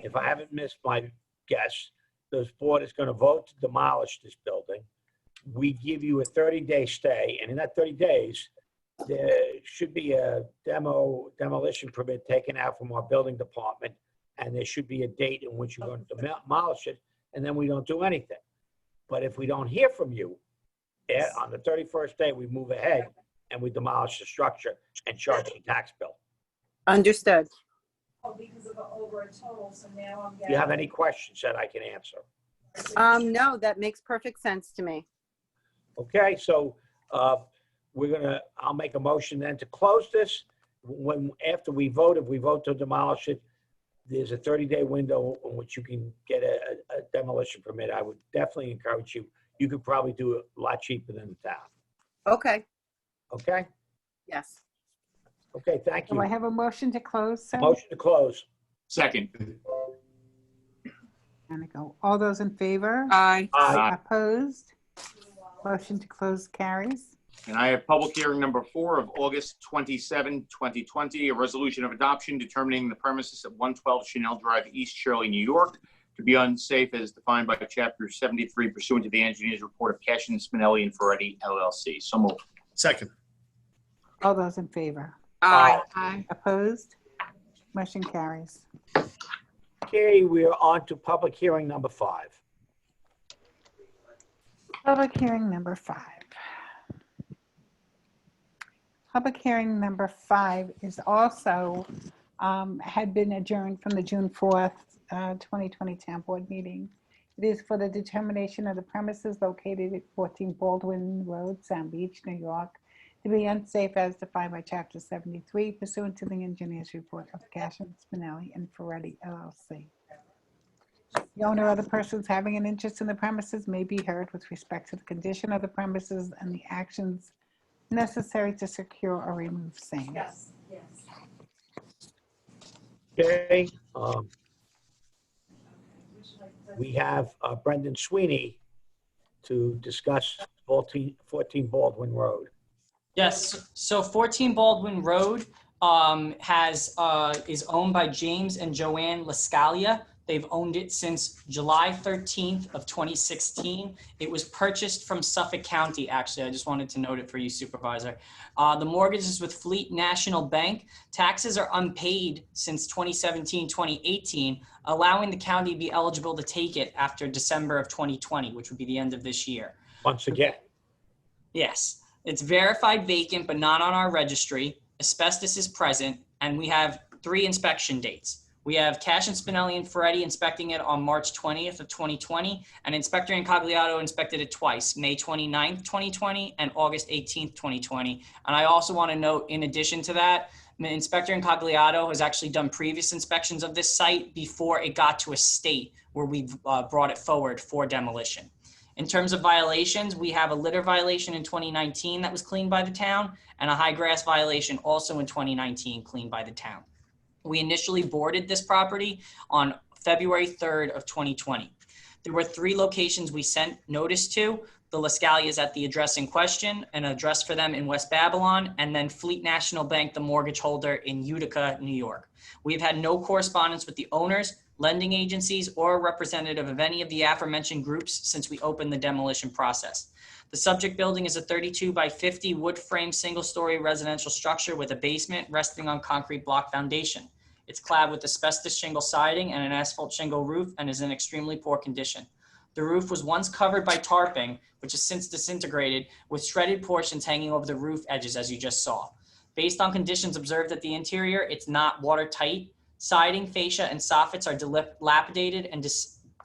Speaker 1: If I haven't missed my guess, this board is going to vote to demolish this building. We give you a 30-day stay, and in that 30 days, there should be a demolition permit taken out from our building department, and there should be a date in which you're going to demolish it, and then we don't do anything. But if we don't hear from you, on the 31st day, we move ahead and we demolish the structure and charge the tax bill.
Speaker 12: understood.
Speaker 13: Because of over a total, so now I'm
Speaker 1: Do
Speaker 13: getting.
Speaker 1: you have any questions that I can answer?
Speaker 12: No, that makes perfect sense to me.
Speaker 1: Okay, so I'll make a motion then to close this. After we vote, if we vote to demolish it, there's a 30-day window in which you can get a demolition permit. I would definitely encourage you. You could probably do it a lot cheaper than the town.
Speaker 12: Okay,
Speaker 1: Okay?
Speaker 12: yes.
Speaker 1: Okay, thank
Speaker 3: Do I
Speaker 1: you.
Speaker 3: have a motion to close? sir?
Speaker 1: Motion to close.
Speaker 2: Second.
Speaker 3: And I go, all those in favor?
Speaker 4: Aye.
Speaker 1: Aye.
Speaker 3: Opposed? Motion to close carries.
Speaker 2: And I have public hearing number 4 of August 27, 2020, a resolution of adoption determining the premises at 112 Chanel Drive, East Shirley, New York, to be unsafe as defined by Chapter 73 pursuant to the engineer's report of Cash and Spinelli and Ferretti, LLC. So moved.
Speaker 7: Second.
Speaker 3: All those in favor?
Speaker 4: Aye.
Speaker 9: Aye.
Speaker 3: Opposed? Motion carries.
Speaker 1: Okay, we are on to public hearing number 5.
Speaker 3: Public hearing number 5. Public hearing number 5 is also, had been adjourned from the June 4th, 2020 Town Board meeting. It is for the determination of the premises located at 14 Baldwin Road, Sound Beach, New York, to be unsafe as defined by Chapter 73 pursuant to the engineer's report of Cash and Spinelli and Ferretti, LLC. The owner or the persons having an interest in the premises may be heard with respect to the condition of the premises and the actions necessary to secure or remove same.
Speaker 13: Yes, yes.
Speaker 1: Okay, we have Brendan Sweeney to discuss 14 Baldwin Road.
Speaker 11: Yes, so 14 Baldwin Road is owned by James and Joanne Lascalia. They've owned it since July 13th of 2016. It was purchased from Suffolk County, actually. I just wanted to note it for you, Supervisor. The mortgage is with Fleet National Bank. Taxes are unpaid since 2017, 2018, allowing the county to be eligible to take it after December of 2020, which would be the end of this year.
Speaker 1: Once again,
Speaker 11: Yes, it's verified vacant, but not on our registry. Asbestos is present, and we have 3 inspection dates. We have Cash and Spinelli and Ferretti inspecting it on March 20th of 2020, and Inspector Incogliato inspected it twice, May 29th, 2020, and August 18th, 2020. And I also want to note, in addition to that, Inspector Incogliato has actually done previous inspections of this site before it got to a state where we brought it forward for demolition. In terms of violations, we have a litter violation in 2019 that was cleaned by the town, and a high grass violation also in 2019 cleaned by the town. We initially boarded this property on February 3rd of 2020. There were 3 locations we sent notice to. The Lascalias at the address in question, an address for them in West Babylon, and then Fleet National Bank, the mortgage holder in Utica, New York. We've had no correspondence with the owners, lending agencies, or a representative of any of the aforementioned groups since we opened the demolition process. The subject building is a 32 by 50 wood frame single-story residential structure with a basement resting on concrete block foundation. It's clad with asbestos shingle siding and an asphalt shingle roof and is in extremely poor condition. The roof was once covered by tarping, which has since disintegrated, with shredded portions hanging over the roof edges, as you just saw. Based on conditions observed at the interior, it's not watertight. Siding, fascia, and soffits are dilapidated and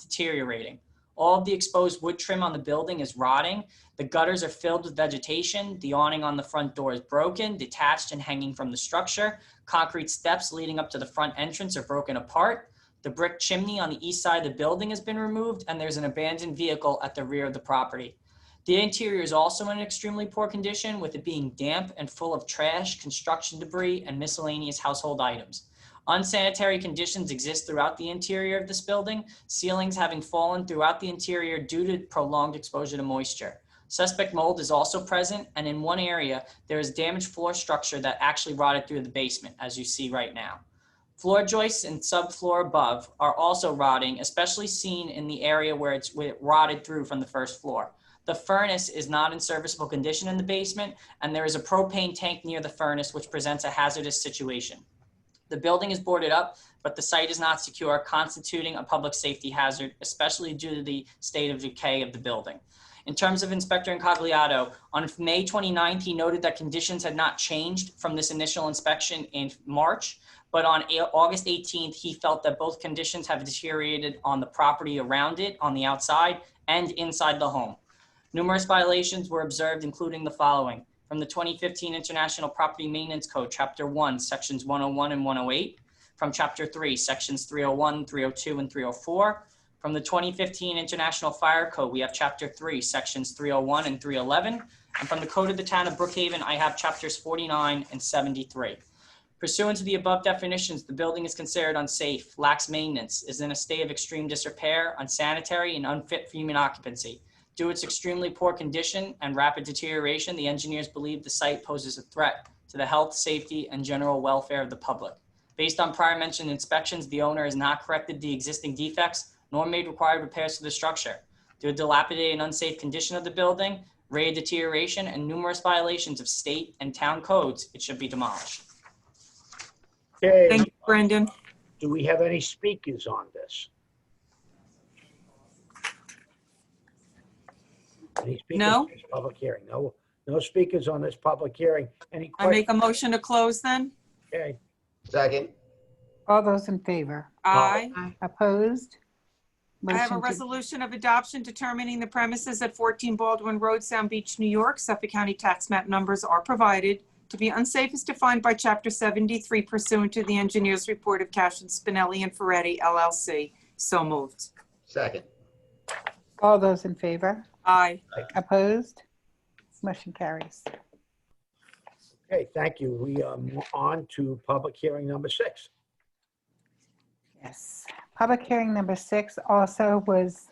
Speaker 11: deteriorating. All of the exposed wood trim on the building is rotting. The gutters are filled with vegetation. The awning on the front door is broken, detached, and hanging from the structure. Concrete steps leading up to the front entrance are broken apart. The brick chimney on the east side of the building has been removed, and there's an abandoned vehicle at the rear of the property. The interior is also in extremely poor condition, with it being damp and full of trash, construction debris, and miscellaneous household items. Unsanitary conditions exist throughout the interior of this building, ceilings having fallen throughout the interior due to prolonged exposure to moisture. Suspect mold is also present, and in one area, there is damaged floor structure that actually rotted through the basement, as you see right now. Floor joists and subfloor above are also rotting, especially seen in the area where it rotted through from the first floor. The furnace is not in serviceable condition in the basement, and there is a propane tank near the furnace, which presents a hazardous situation. The building is boarded up, but the site is not secure, constituting a public safety hazard, especially due to the state of decay of the building. In terms of Inspector Incogliato, on May 29th, he noted that conditions had not changed from this initial inspection in March, but on August 18th, he felt that both conditions have deteriorated on the property around it, on the outside, and inside the home. Numerous violations were observed, including the following: from the 2015 International Property Maintenance Code, Chapter 1, Sections 101 and 108, from Chapter 3, Sections 301, 302, and 304. From the 2015 International Fire Code, we have Chapter 3, Sections 301 and 311. And from the Code of the Town of Brookhaven, I have Chapters 49 and 73. Pursuant to the above definitions, the building is considered unsafe, lacks maintenance, is in a state of extreme disrepair, unsanitary, and unfit for human occupancy. Due to its extremely poor condition and rapid deterioration, the engineers believe the site poses a threat to the health, safety, and general welfare of the public. Based on prior mentioned inspections, the owner has not corrected the existing defects nor made required repairs to the structure. Due to dilapidated and unsafe condition of the building, rate of deterioration, and numerous violations of state and town codes, it should be demolished.
Speaker 1: Okay.
Speaker 4: Thank you, Brendan.
Speaker 1: Do we have any speakers on this? Any speakers
Speaker 4: No.
Speaker 1: on this public hearing? No speakers on this public hearing. Any
Speaker 4: I make
Speaker 1: questions?
Speaker 4: a motion to close then?
Speaker 1: Okay.
Speaker 10: Second.
Speaker 3: All those in favor?
Speaker 4: Aye.
Speaker 3: Opposed?
Speaker 4: I have a
Speaker 3: Motion to-
Speaker 4: resolution of adoption determining the premises at 14 Baldwin Road, Sound Beach, New York, Suffolk County tax map numbers are provided, to be unsafe as defined by Chapter 73 pursuant to the engineer's report of Cash and Spinelli and Ferretti LLC. So moved.
Speaker 10: Second.
Speaker 3: All those in favor?
Speaker 4: Aye.
Speaker 3: Opposed? Motion carries.
Speaker 1: Okay, thank you. We are on to public hearing number 6.
Speaker 3: Yes. Public hearing number 6 also was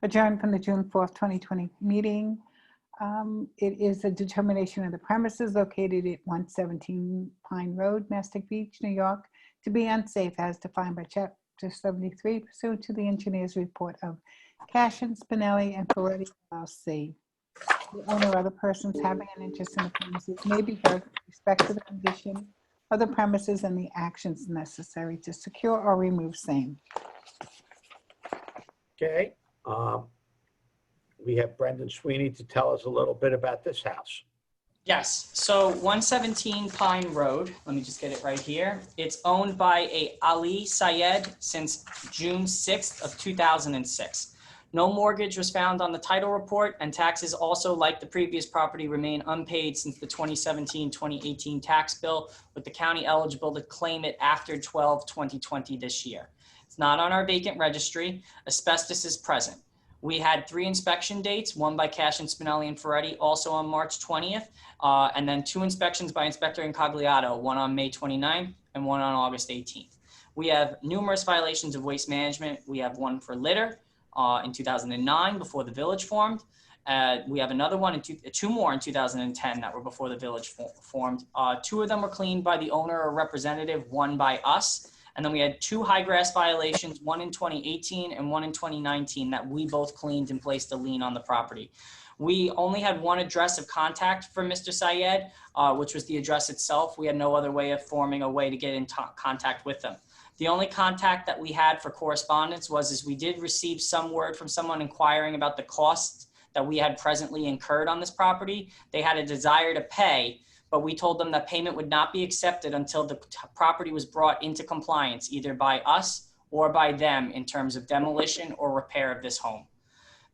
Speaker 3: adjourned from the June 4th, 2020 meeting. It is a determination of the premises located at 117 Pine Road, Mastic Beach, New York, to be unsafe as defined by Chapter 73 pursuant to the engineer's report of Cashin, Spinelli, and Ferretti LLC. The owner or other persons having an interest in the premises may be heard with respect to the condition of the premises and the actions necessary to secure or remove same.
Speaker 1: Okay. We have Brendan Sweeney to tell us a little bit about this house.
Speaker 11: Yes, so 117 Pine Road, let me just get it right here. It's owned by a Ali Sayed since June 6th of 2006. No mortgage was found on the title report, and taxes also, like the previous property, remain unpaid since the 2017-2018 tax bill, with the county eligible to claim it after 12/2020 this year. It's not on our vacant registry. Asbestos is present. We had 3 inspection dates, one by Cashin, Spinelli, and Ferretti, also on March 20th, and then 2 inspections by Inspector Incogliato, one on May 29th and one on August 18th. We have numerous violations of waste management. We have one for litter in 2009 before the village formed. We have another one, two more in 2010 that were before the village formed. 2 of them were cleaned by the owner or representative, one by us. And then we had 2 high grass violations, one in 2018 and one in 2019 that we both cleaned and placed a lien on the property. We only had one address of contact for Mr. Sayed, which was the address itself. We had no other way of forming a way to get in contact with them. The only contact that we had for correspondence was we did receive some word from someone inquiring about the costs that we had presently incurred on this property. They had a desire to pay, but we told them that payment would not be accepted until the property was brought into compliance, either by us or by them in terms of demolition or repair of this home.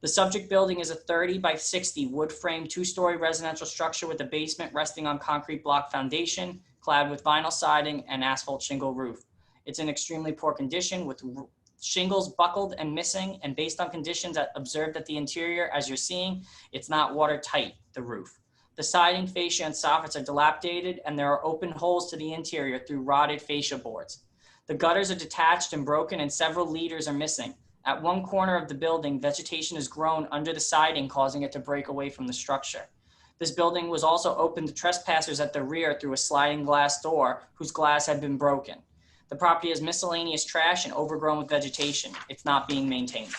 Speaker 11: The subject building is a 30 by 60 wood frame 2-story residential structure with a basement resting on concrete block foundation, clad with vinyl siding and asphalt shingle roof. It's in extremely poor condition with shingles buckled and missing, and based on conditions observed at the interior, as you're seeing, it's not watertight, the roof. The siding, fascia, and soffits are dilapidated, and there are open holes to the interior through rotted fascia boards. The gutters are detached and broken, and several leaders are missing. At one corner of the building, vegetation has grown under the siding, causing it to break away from the structure. This building was also open to trespassers at the rear through a sliding glass door whose glass had been broken. The property has miscellaneous trash and overgrown with vegetation. It's not being maintained.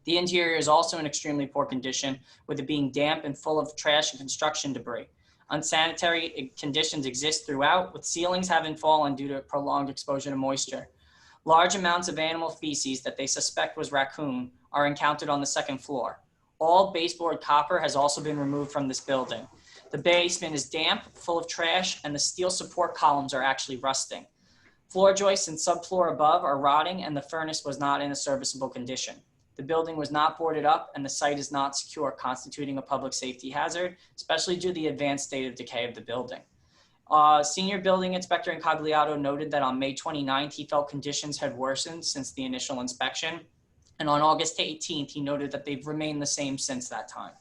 Speaker 11: The interior is also in extremely poor condition, with it being damp and full of trash and construction debris. Unsanitary conditions exist throughout, with ceilings having fallen due to prolonged exposure to moisture. Large amounts of animal feces that they suspect was raccoon are encountered on the 2nd floor. All baseboard copper has also been removed from this building. The basement is damp, full of trash, and the steel support columns are actually rusting. Floor joists and subfloor above are rotting, and the furnace was not in a serviceable condition. The building was not boarded up, and the site is not secure, constituting a public safety hazard, especially due to the advanced state of decay of the building. Senior Building Inspector Incogliato noted that on May 29th, he felt conditions had worsened since the initial inspection. And on August 18th, he noted that they've remained the same since that time.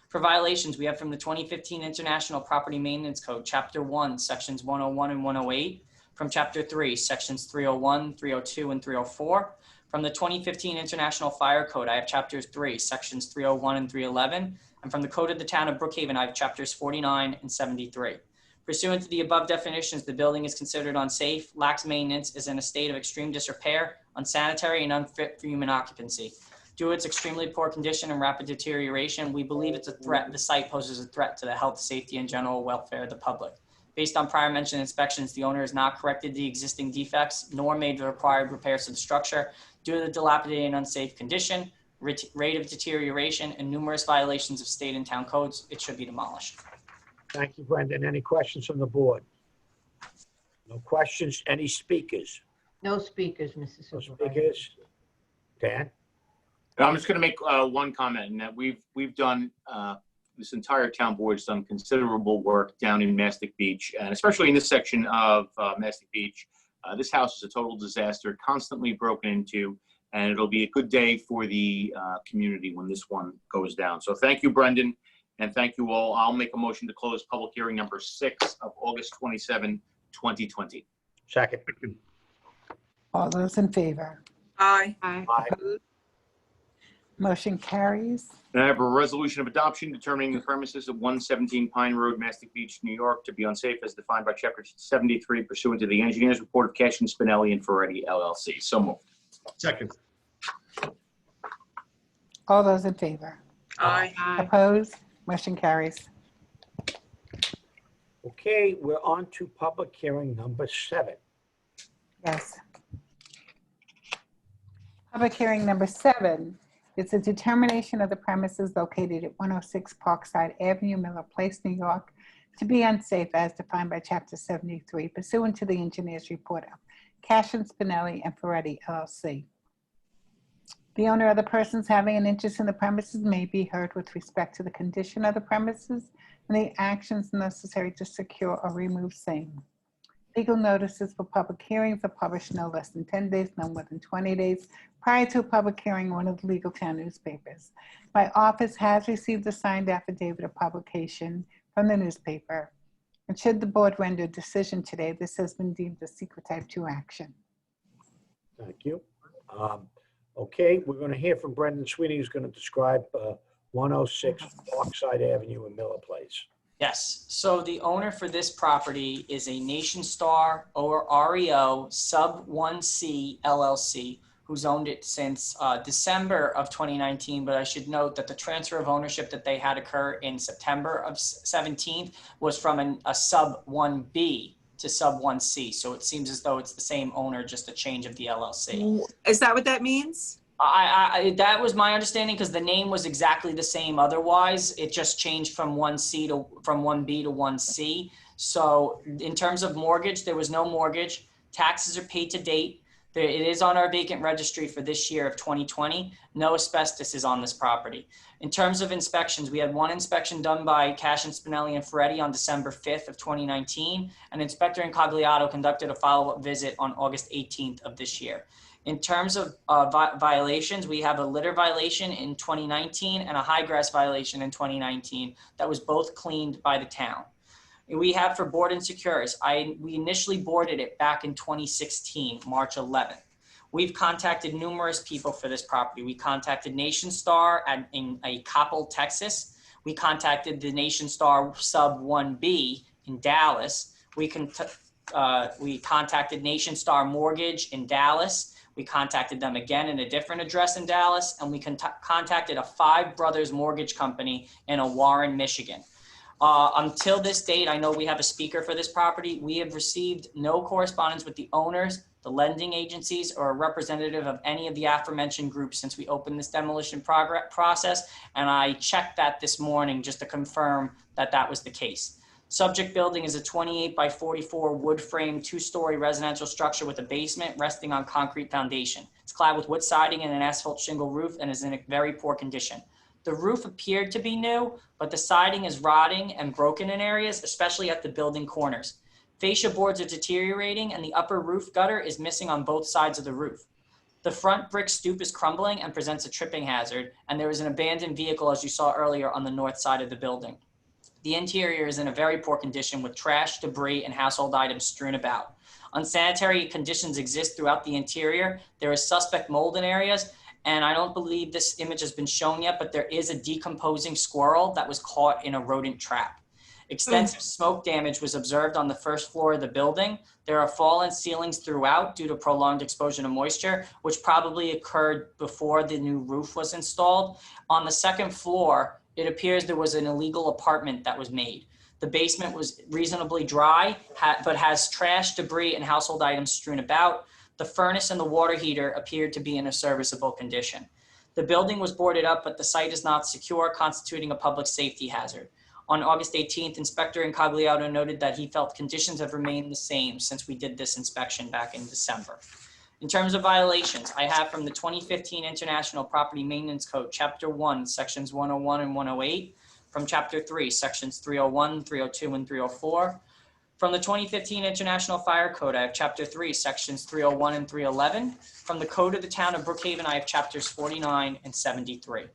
Speaker 11: For violations, we have from the 2015 International Property Maintenance Code, Chapter 1, Sections 101 and 108, from Chapter 3, Sections 301, 302, and 304. From the 2015 International Fire Code, I have Chapter 3, Sections 301 and 311. And from the Code of the Town of Brookhaven, I have Chapters 49 and 73. Pursuant to the above definitions, the building is considered unsafe, lacks maintenance, is in a state of extreme disrepair, unsanitary, and unfit for human occupancy. Due to its extremely poor condition and rapid deterioration, we believe it's a threat. The site poses a threat to the health, safety, and general welfare of the public. Based on prior mentioned inspections, the owner has not corrected the existing defects nor made the required repairs to the structure. Due to the dilapidated and unsafe condition, rate of deterioration, and numerous violations of state and town codes, it should be demolished.
Speaker 1: Thank you, Brendan. Any questions from the board? No questions? Any speakers?
Speaker 8: No speakers, Mr.
Speaker 1: No
Speaker 8: Supervisor.
Speaker 1: speakers? Dan?
Speaker 2: I'm just going to make one comment, and that we've done, this entire town board's done considerable work down in Mastic Beach, and especially in this section of Mastic Beach. This house is a total disaster, constantly broken into, and it'll be a good day for the community when this one goes down. So thank you, Brendan, and thank you all. I'll make a motion to close public hearing number 6 of August 27, 2020.
Speaker 1: Second.
Speaker 3: All those in favor?
Speaker 4: Aye.
Speaker 1: Aye.
Speaker 3: Motion carries.
Speaker 2: And I have a resolution of adoption determining the premises of 117 Pine Road, Mastic Beach, New York, to be unsafe as defined by Chapter 73 pursuant to the engineer's report of Cash and Spinelli and Ferretti LLC. So moved.
Speaker 7: Second.
Speaker 3: All those in favor?
Speaker 4: Aye.
Speaker 3: Opposed? Motion carries.
Speaker 1: Okay, we're on to public hearing number 7.
Speaker 3: Yes. Public hearing number 7 is a determination of the premises located at 106 Parkside Avenue, Miller Place, New York, to be unsafe as defined by Chapter 73 pursuant to the engineer's report of Cash and Spinelli and Ferretti LLC. The owner or the persons having an interest in the premises may be heard with respect to the condition of the premises and the actions necessary to secure or remove same. Legal notices for public hearings are published no less than 10 days, no more than 20 days prior to a public hearing in one of the legal town newspapers. My office has received a signed affidavit of publication from the newspaper. And should the board render a decision today, this has been deemed a secret type 2 action.
Speaker 1: Thank you. Okay, we're going to hear from Brendan Sweeney, who's going to describe 106 Parkside Avenue in Miller Place.
Speaker 11: Yes, so the owner for this property is a Nation Star or REO sub 1C LLC, who's owned it since December of 2019, but I should note that the transfer of ownership that they had occur in September of 17 was from a sub 1B to sub 1C. So it seems as though it's the same owner, just a change of the LLC.
Speaker 4: Is that what that means?
Speaker 11: That was my understanding because the name was exactly the same otherwise. It just changed from 1B to 1C. So in terms of mortgage, there was no mortgage. Taxes are paid to date. It is on our vacant registry for this year of 2020. No asbestos is on this property. In terms of inspections, we had one inspection done by Cash and Spinelli and Ferretti on December 5th of 2019, and Inspector Incogliato conducted a follow-up visit on August 18th of this year. In terms of violations, we have a litter violation in 2019 and a high grass violation in 2019 that was both cleaned by the town. We have for board and secures, we initially boarded it back in 2016, March 11th. We've contacted numerous people for this property. We contacted Nation Star in Coppell, Texas. We contacted the Nation Star sub 1B in Dallas. We contacted Nation Star Mortgage in Dallas. We contacted them again in a different address in Dallas, and we contacted a Five Brothers mortgage company in Warren, Michigan. Until this date, I know we have a speaker for this property. We have received no correspondence with the owners, the lending agencies, or a representative of any of the aforementioned groups since we opened this demolition process. And I checked that this morning just to confirm that that was the case. Subject building is a 28 by 44 wood frame 2-story residential structure with a basement resting on concrete foundation. It's clad with wood siding and an asphalt shingle roof and is in a very poor condition. The roof appeared to be new, but the siding is rotting and broken in areas, especially at the building corners. Fascia boards are deteriorating and the upper roof gutter is missing on both sides of the roof. The front brick stoop is crumbling and presents a tripping hazard, and there is an abandoned vehicle, as you saw earlier, on the north side of the building. The interior is in a very poor condition with trash, debris, and household items strewn about. Unsanitary conditions exist throughout the interior. There is suspect mold in areas, and I don't believe this image has been shown yet, but there is a decomposing squirrel that was caught in a rodent trap. Extensive smoke damage was observed on the first floor of the building. There are fallen ceilings throughout due to prolonged exposure to moisture, which probably occurred before the new roof was installed. On the second floor, it appears there was an illegal apartment that was made. The basement was reasonably dry, but has trash, debris, and household items strewn about. The furnace and the water heater appeared to be in a serviceable condition. The building was boarded up, but the site is not secure, constituting a public safety hazard. On August 18th, Inspector Incogliato noted that he felt conditions have remained the same since we did this inspection back in December. In terms of violations, I have from the 2015 International Property Maintenance Code, Chapter 1, Sections 101 and 108, from Chapter 3, Sections 301, 302, and 304. From the 2015 International Fire Code, I have Chapter 3, Sections 301 and 311. From the Code of the Town of Brookhaven, I have Chapters 49 and 73.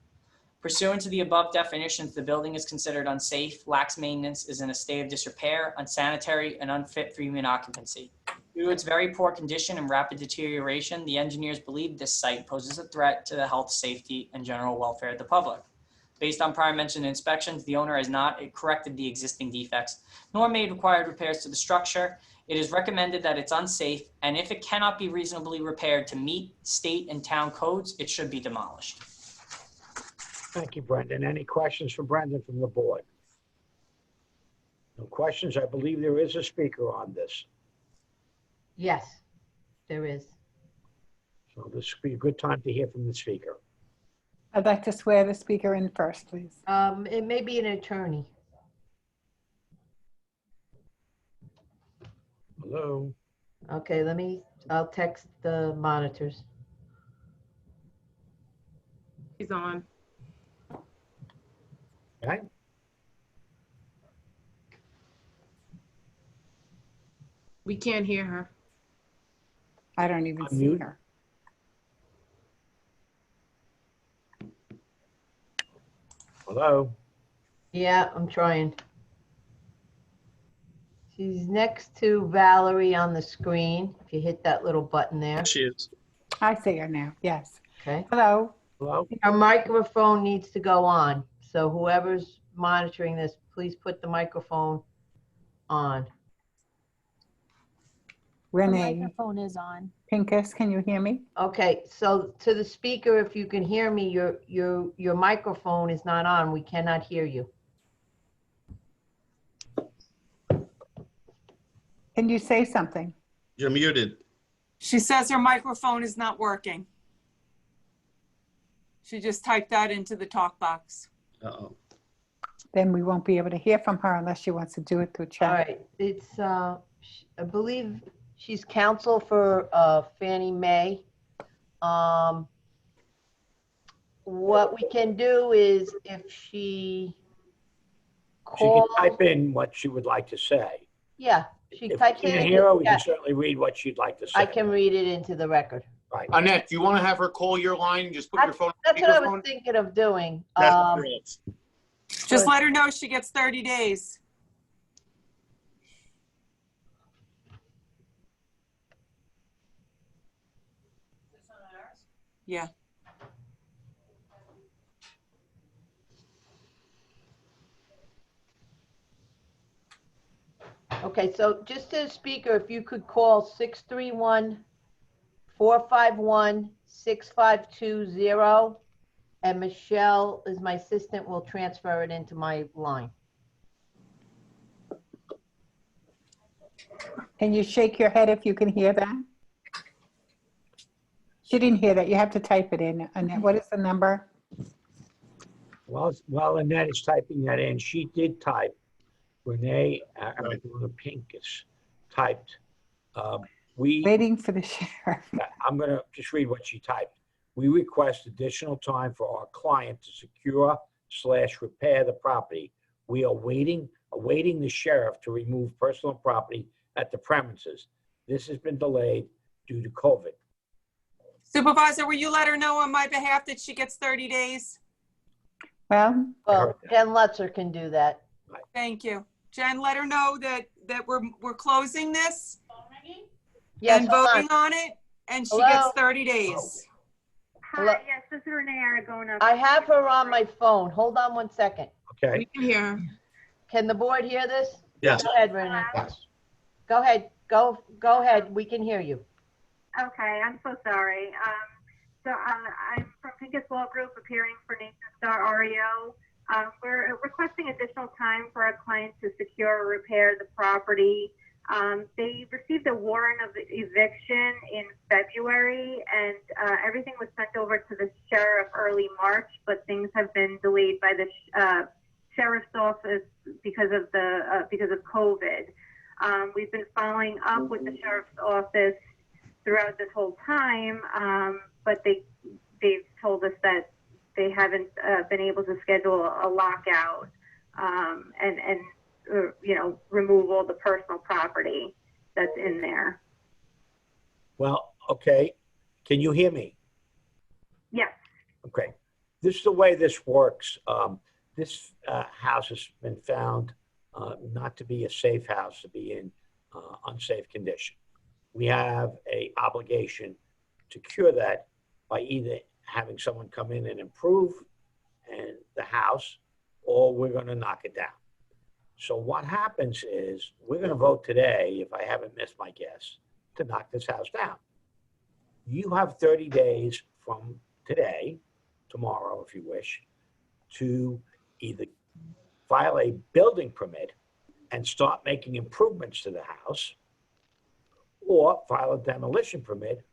Speaker 11: Pursuant to the above definitions, the building is considered unsafe, lacks maintenance, is in a state of disrepair, unsanitary, and unfit for human occupancy. Due to its very poor condition and rapid deterioration, the engineers believe this site poses a threat to the health, safety, and general welfare of the public. Based on prior mentioned inspections, the owner has not corrected the existing defects, nor made required repairs to the structure. It is recommended that it's unsafe, and if it cannot be reasonably repaired to meet state and town codes, it should be demolished.
Speaker 1: Thank you, Brendan. Any questions for Brendan from the board? No questions? I believe there is a speaker on this.
Speaker 8: Yes, there is.
Speaker 1: So this would be a good time to hear from the speaker.
Speaker 3: I'd like to swear the speaker in first, please.
Speaker 8: It may be an attorney.
Speaker 1: Hello?
Speaker 8: Okay, I'll text the monitors.
Speaker 9: She's on.
Speaker 1: Okay.
Speaker 9: We can't hear her.
Speaker 3: I don't even see
Speaker 1: Unmute.
Speaker 3: her.
Speaker 1: Hello?
Speaker 8: Yeah, I'm trying. She's next to Valerie on the screen. If you hit that little button there.
Speaker 7: She is.
Speaker 3: I see her now, yes.
Speaker 8: Okay.
Speaker 3: Hello?
Speaker 1: Hello?
Speaker 8: Our microphone needs to go on. So whoever's monitoring this, please put the microphone on.
Speaker 3: Renee
Speaker 13: Microphone is on.
Speaker 3: Pincus, can you hear me?
Speaker 8: Okay, so to the speaker, if you can hear me, your microphone is not on. We cannot hear you.
Speaker 3: Can you say something?
Speaker 7: You're muted.
Speaker 4: She says her microphone is not working. She just typed that into the talk box.
Speaker 7: Uh-oh.
Speaker 3: Then we won't be able to hear from her unless she wants to do it through
Speaker 8: All
Speaker 3: chat.
Speaker 8: right, it's, I believe she's counsel for Fannie Mae. What we can do is if she
Speaker 1: She can
Speaker 8: calls,
Speaker 1: type in what she would like to say.
Speaker 8: yeah, she
Speaker 1: If
Speaker 8: types
Speaker 1: we
Speaker 8: in.
Speaker 1: can't hear her, we
Speaker 8: Yeah,
Speaker 1: can certainly read what she'd like to say.
Speaker 8: I can read it into the record.
Speaker 1: Right.
Speaker 2: Annette, do you want to have her call your line and just put your phone on
Speaker 8: That's what I was
Speaker 2: speakerphone?
Speaker 8: thinking of doing.
Speaker 7: That's what it is.
Speaker 4: Just let her know she gets 30 days. Yeah.
Speaker 8: Okay, so just to the speaker, if you could call 631-451-6520, and Michelle is my assistant, will transfer it into my line.
Speaker 3: Can you shake your head if you can hear that? She didn't hear that. You have to type it in. Annette, what is the number?
Speaker 1: Well, while Annette is typing that in, she did type. Renee, Pincus typed.
Speaker 3: Waiting for the sheriff.
Speaker 1: I'm going to just read what she typed. We request additional time for our client to secure/repair the property. We are awaiting the sheriff to remove personal property at the premises. This has been delayed due to COVID.
Speaker 4: Supervisor, will you let her know on my behalf that she gets 30 days?
Speaker 3: Well,
Speaker 8: Well, Jen Lutzer can do that.
Speaker 4: Thank you. Jen, let her know that we're closing this
Speaker 8: Yes,
Speaker 4: and
Speaker 8: hold on.
Speaker 4: voting on it, and she
Speaker 8: Hello?
Speaker 4: gets 30 days.
Speaker 8: Hello?
Speaker 13: Yes, this is Renee Aragona.
Speaker 8: I have her on my phone. Hold on one second.
Speaker 1: Okay.
Speaker 9: We can hear her.
Speaker 8: Can the board hear this?
Speaker 7: Yes.
Speaker 8: Go ahead, Renee.
Speaker 1: Yes.
Speaker 8: Go ahead. Go ahead. We can hear you.
Speaker 13: Okay, I'm so sorry. I'm from Pincus Law Group, appearing for Nation Star REO. We're requesting additional time for our client to secure or repair the property. They received a warrant of eviction in February, and everything was sent over to the sheriff early March, but things have been delayed by the sheriff's office because of COVID. We've been following up with the sheriff's office throughout this whole time, but they've told us that they haven't been able to schedule a lockout and remove all the personal property that's in there.
Speaker 1: Well, okay. Can you hear me?
Speaker 13: Yes.
Speaker 1: Okay. This is the way this works. This house has been found not to be a safe house, to be in unsafe condition. We have a obligation to cure that by either having someone come in and improve the house, or we're going to knock it down. So what happens is we're going to vote today, if I haven't missed my guess, to knock this house down. You have 30 days from today, tomorrow if you wish, to either file a building permit and start making improvements to the house, or file a demolition permit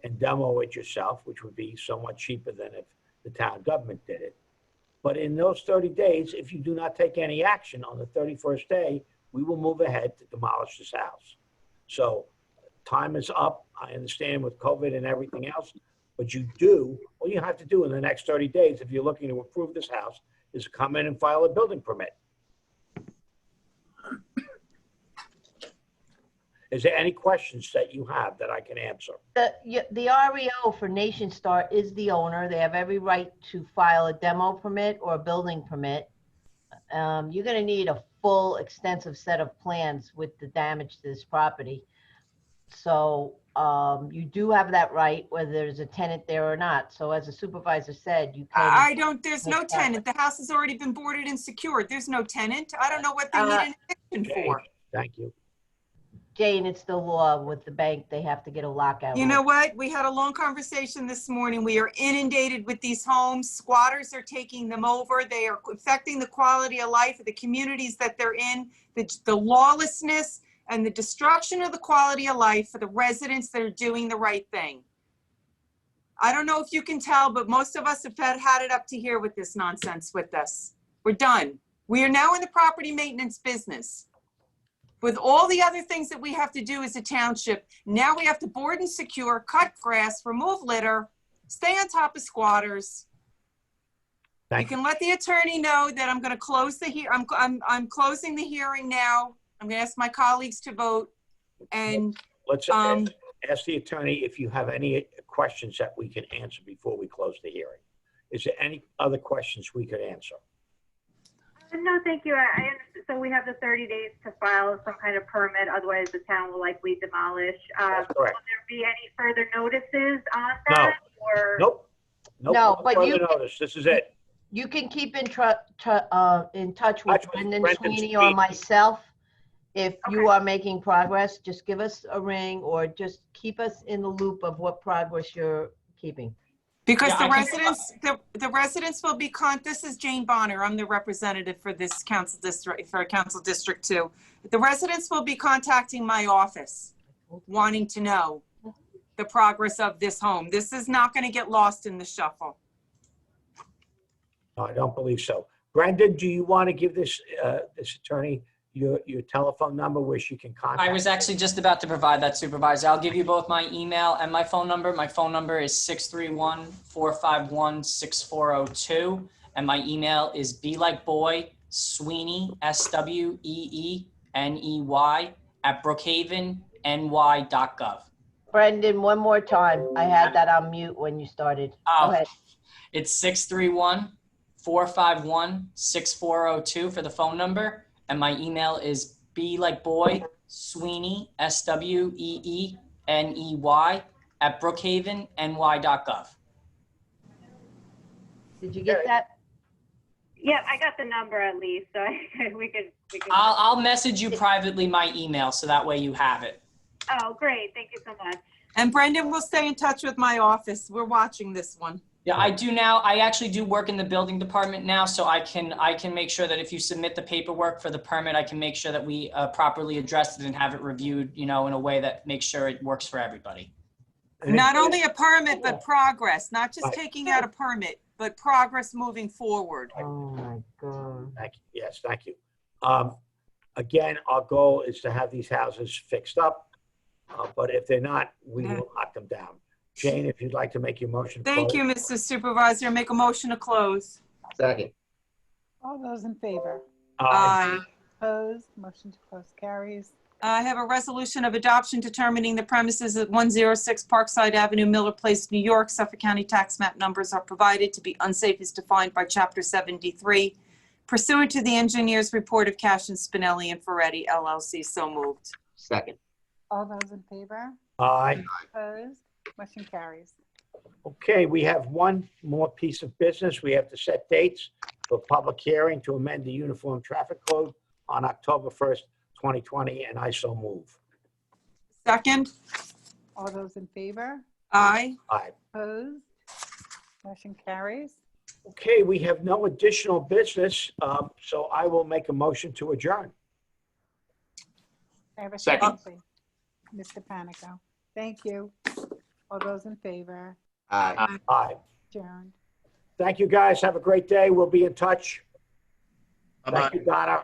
Speaker 1: and demo it yourself, which would be somewhat cheaper than if the town government did it. But in those 30 days, if you do not take any action on the 31st day, we will move ahead to demolish this house. So time is up. I understand with COVID and everything else, but all you have to do in the next 30 days, if you're looking to improve this house, is come in and file a building permit. Is there any questions that you have that I can answer?
Speaker 8: The REO for Nation Star is the owner. They have every right to file a demo permit or a building permit. You're going to need a full, extensive set of plans with the damage to this property. So you do have that right, whether there's a tenant there or not. So as the supervisor said, you can.
Speaker 4: There's no tenant. The house has already been boarded and secured. There's no tenant. I don't know what they need an eviction for.
Speaker 1: Thank you.
Speaker 8: Jane, it's the law with the bank. They have to get a lockout.
Speaker 4: You know what? We had a long conversation this morning. We are inundated with these homes. Squatters are taking them over. They are affecting the quality of life of the communities that they're in. The lawlessness and the destruction of the quality of life for the residents that are doing the right thing. I don't know if you can tell, but most of us have had it up to here with this nonsense with us. We're done. We are now in the property maintenance business. With all the other things that we have to do as a township, now we have to board and secure, cut grass, remove litter, stay on top of squatters. You can let the attorney know that I'm going to close the I'm closing the hearing now. I'm going to ask my colleagues to vote. And
Speaker 1: let's ask the attorney if you have any questions that we can answer before we close the hearing. Is there any other questions we could answer?
Speaker 13: No, thank you. I understand. So we have the 30 days to file some kind of permit. Otherwise, the town will likely demolish.
Speaker 1: That's correct.
Speaker 13: Will there be any further notices on that?
Speaker 1: No.
Speaker 13: Or?
Speaker 1: Nope.
Speaker 8: No, but
Speaker 1: further
Speaker 8: you-
Speaker 1: notice. This is it.
Speaker 8: You can keep in touch with Brendan Sweeney or
Speaker 1: Sweeney.
Speaker 8: myself. If you are making progress, just give us a ring or just keep us in the loop of what progress you're keeping.
Speaker 4: because
Speaker 11: Yeah,
Speaker 4: the residents will be this is Jane Bonner. I'm the representative for this council district, for Council District 2. The residents will be contacting my office, wanting to know the progress of this home. This is not going to get lost in the shuffle.
Speaker 1: No, I don't believe so. Brendan, do you want to give this attorney your telephone number where she can contact?
Speaker 11: I was actually just about to provide that, Supervisor. I'll give you both my email and my phone number. My phone number is 631-451-6402. And my email is belikeBoy, Sweeney, SWEENEY, @brookhavenny.gov.
Speaker 8: Brendan, one more time. I had that on mute when you started. Go ahead.
Speaker 11: It's 631-451-6402 for the phone number. And my email is belikeBoy, Sweeney, SWEENEY, @brookhavenny.gov.
Speaker 8: Did you get that?
Speaker 13: Yeah, I got the number at least, so we could.
Speaker 11: I'll message you privately my email so that way you have it.
Speaker 13: Oh, great. Thank you so much.
Speaker 4: And Brendan will stay in touch with my office. We're watching this one.
Speaker 11: Yeah, I do now. I actually do work in the building department now, so I can make sure that if you submit the paperwork for the permit, I can make sure that we properly address it and have it reviewed, in a way that makes sure it works for everybody.
Speaker 4: Not only a permit, but progress, not just taking out a permit, but progress moving forward.
Speaker 8: Oh my God.
Speaker 1: Thank you. Yes, thank you. Again, our goal is to have these houses fixed up, but if they're not, we will knock them down. Jane, if you'd like to make your motion.
Speaker 4: Thank you, Mr. Supervisor. Make a motion to close.
Speaker 10: Second.
Speaker 3: All those in favor?
Speaker 4: Aye.
Speaker 3: Opposed? Motion to close carries.
Speaker 4: I have a resolution of adoption determining the premises at 106 Parkside Avenue, Miller Place, New York, Suffolk County tax map numbers are provided to be unsafe as defined by Chapter 73 pursuant to the engineer's report of Cash and Spinelli and Ferretti LLC. So moved.
Speaker 10: Second.
Speaker 3: All those in favor?
Speaker 1: Aye.
Speaker 3: Opposed? Motion carries.
Speaker 1: Okay, we have one more piece of business. We have to set dates for public hearing to amend the Uniform Traffic Code on October 1st, 2020, and I so move.
Speaker 4: Second.
Speaker 3: All those in favor?
Speaker 4: Aye.
Speaker 1: Aye.
Speaker 3: Opposed? Motion carries.
Speaker 1: Okay, we have no additional business, so I will make a motion to adjourn.
Speaker 3: I have a
Speaker 2: Second.
Speaker 3: please. Mr. Panico. Thank you. All those in favor?
Speaker 10: Aye.
Speaker 1: Aye.
Speaker 3: Adjourned.
Speaker 1: Thank you, guys. Have a great day. We'll be in touch.
Speaker 7: Bye-bye.
Speaker 1: Thank you, Donna.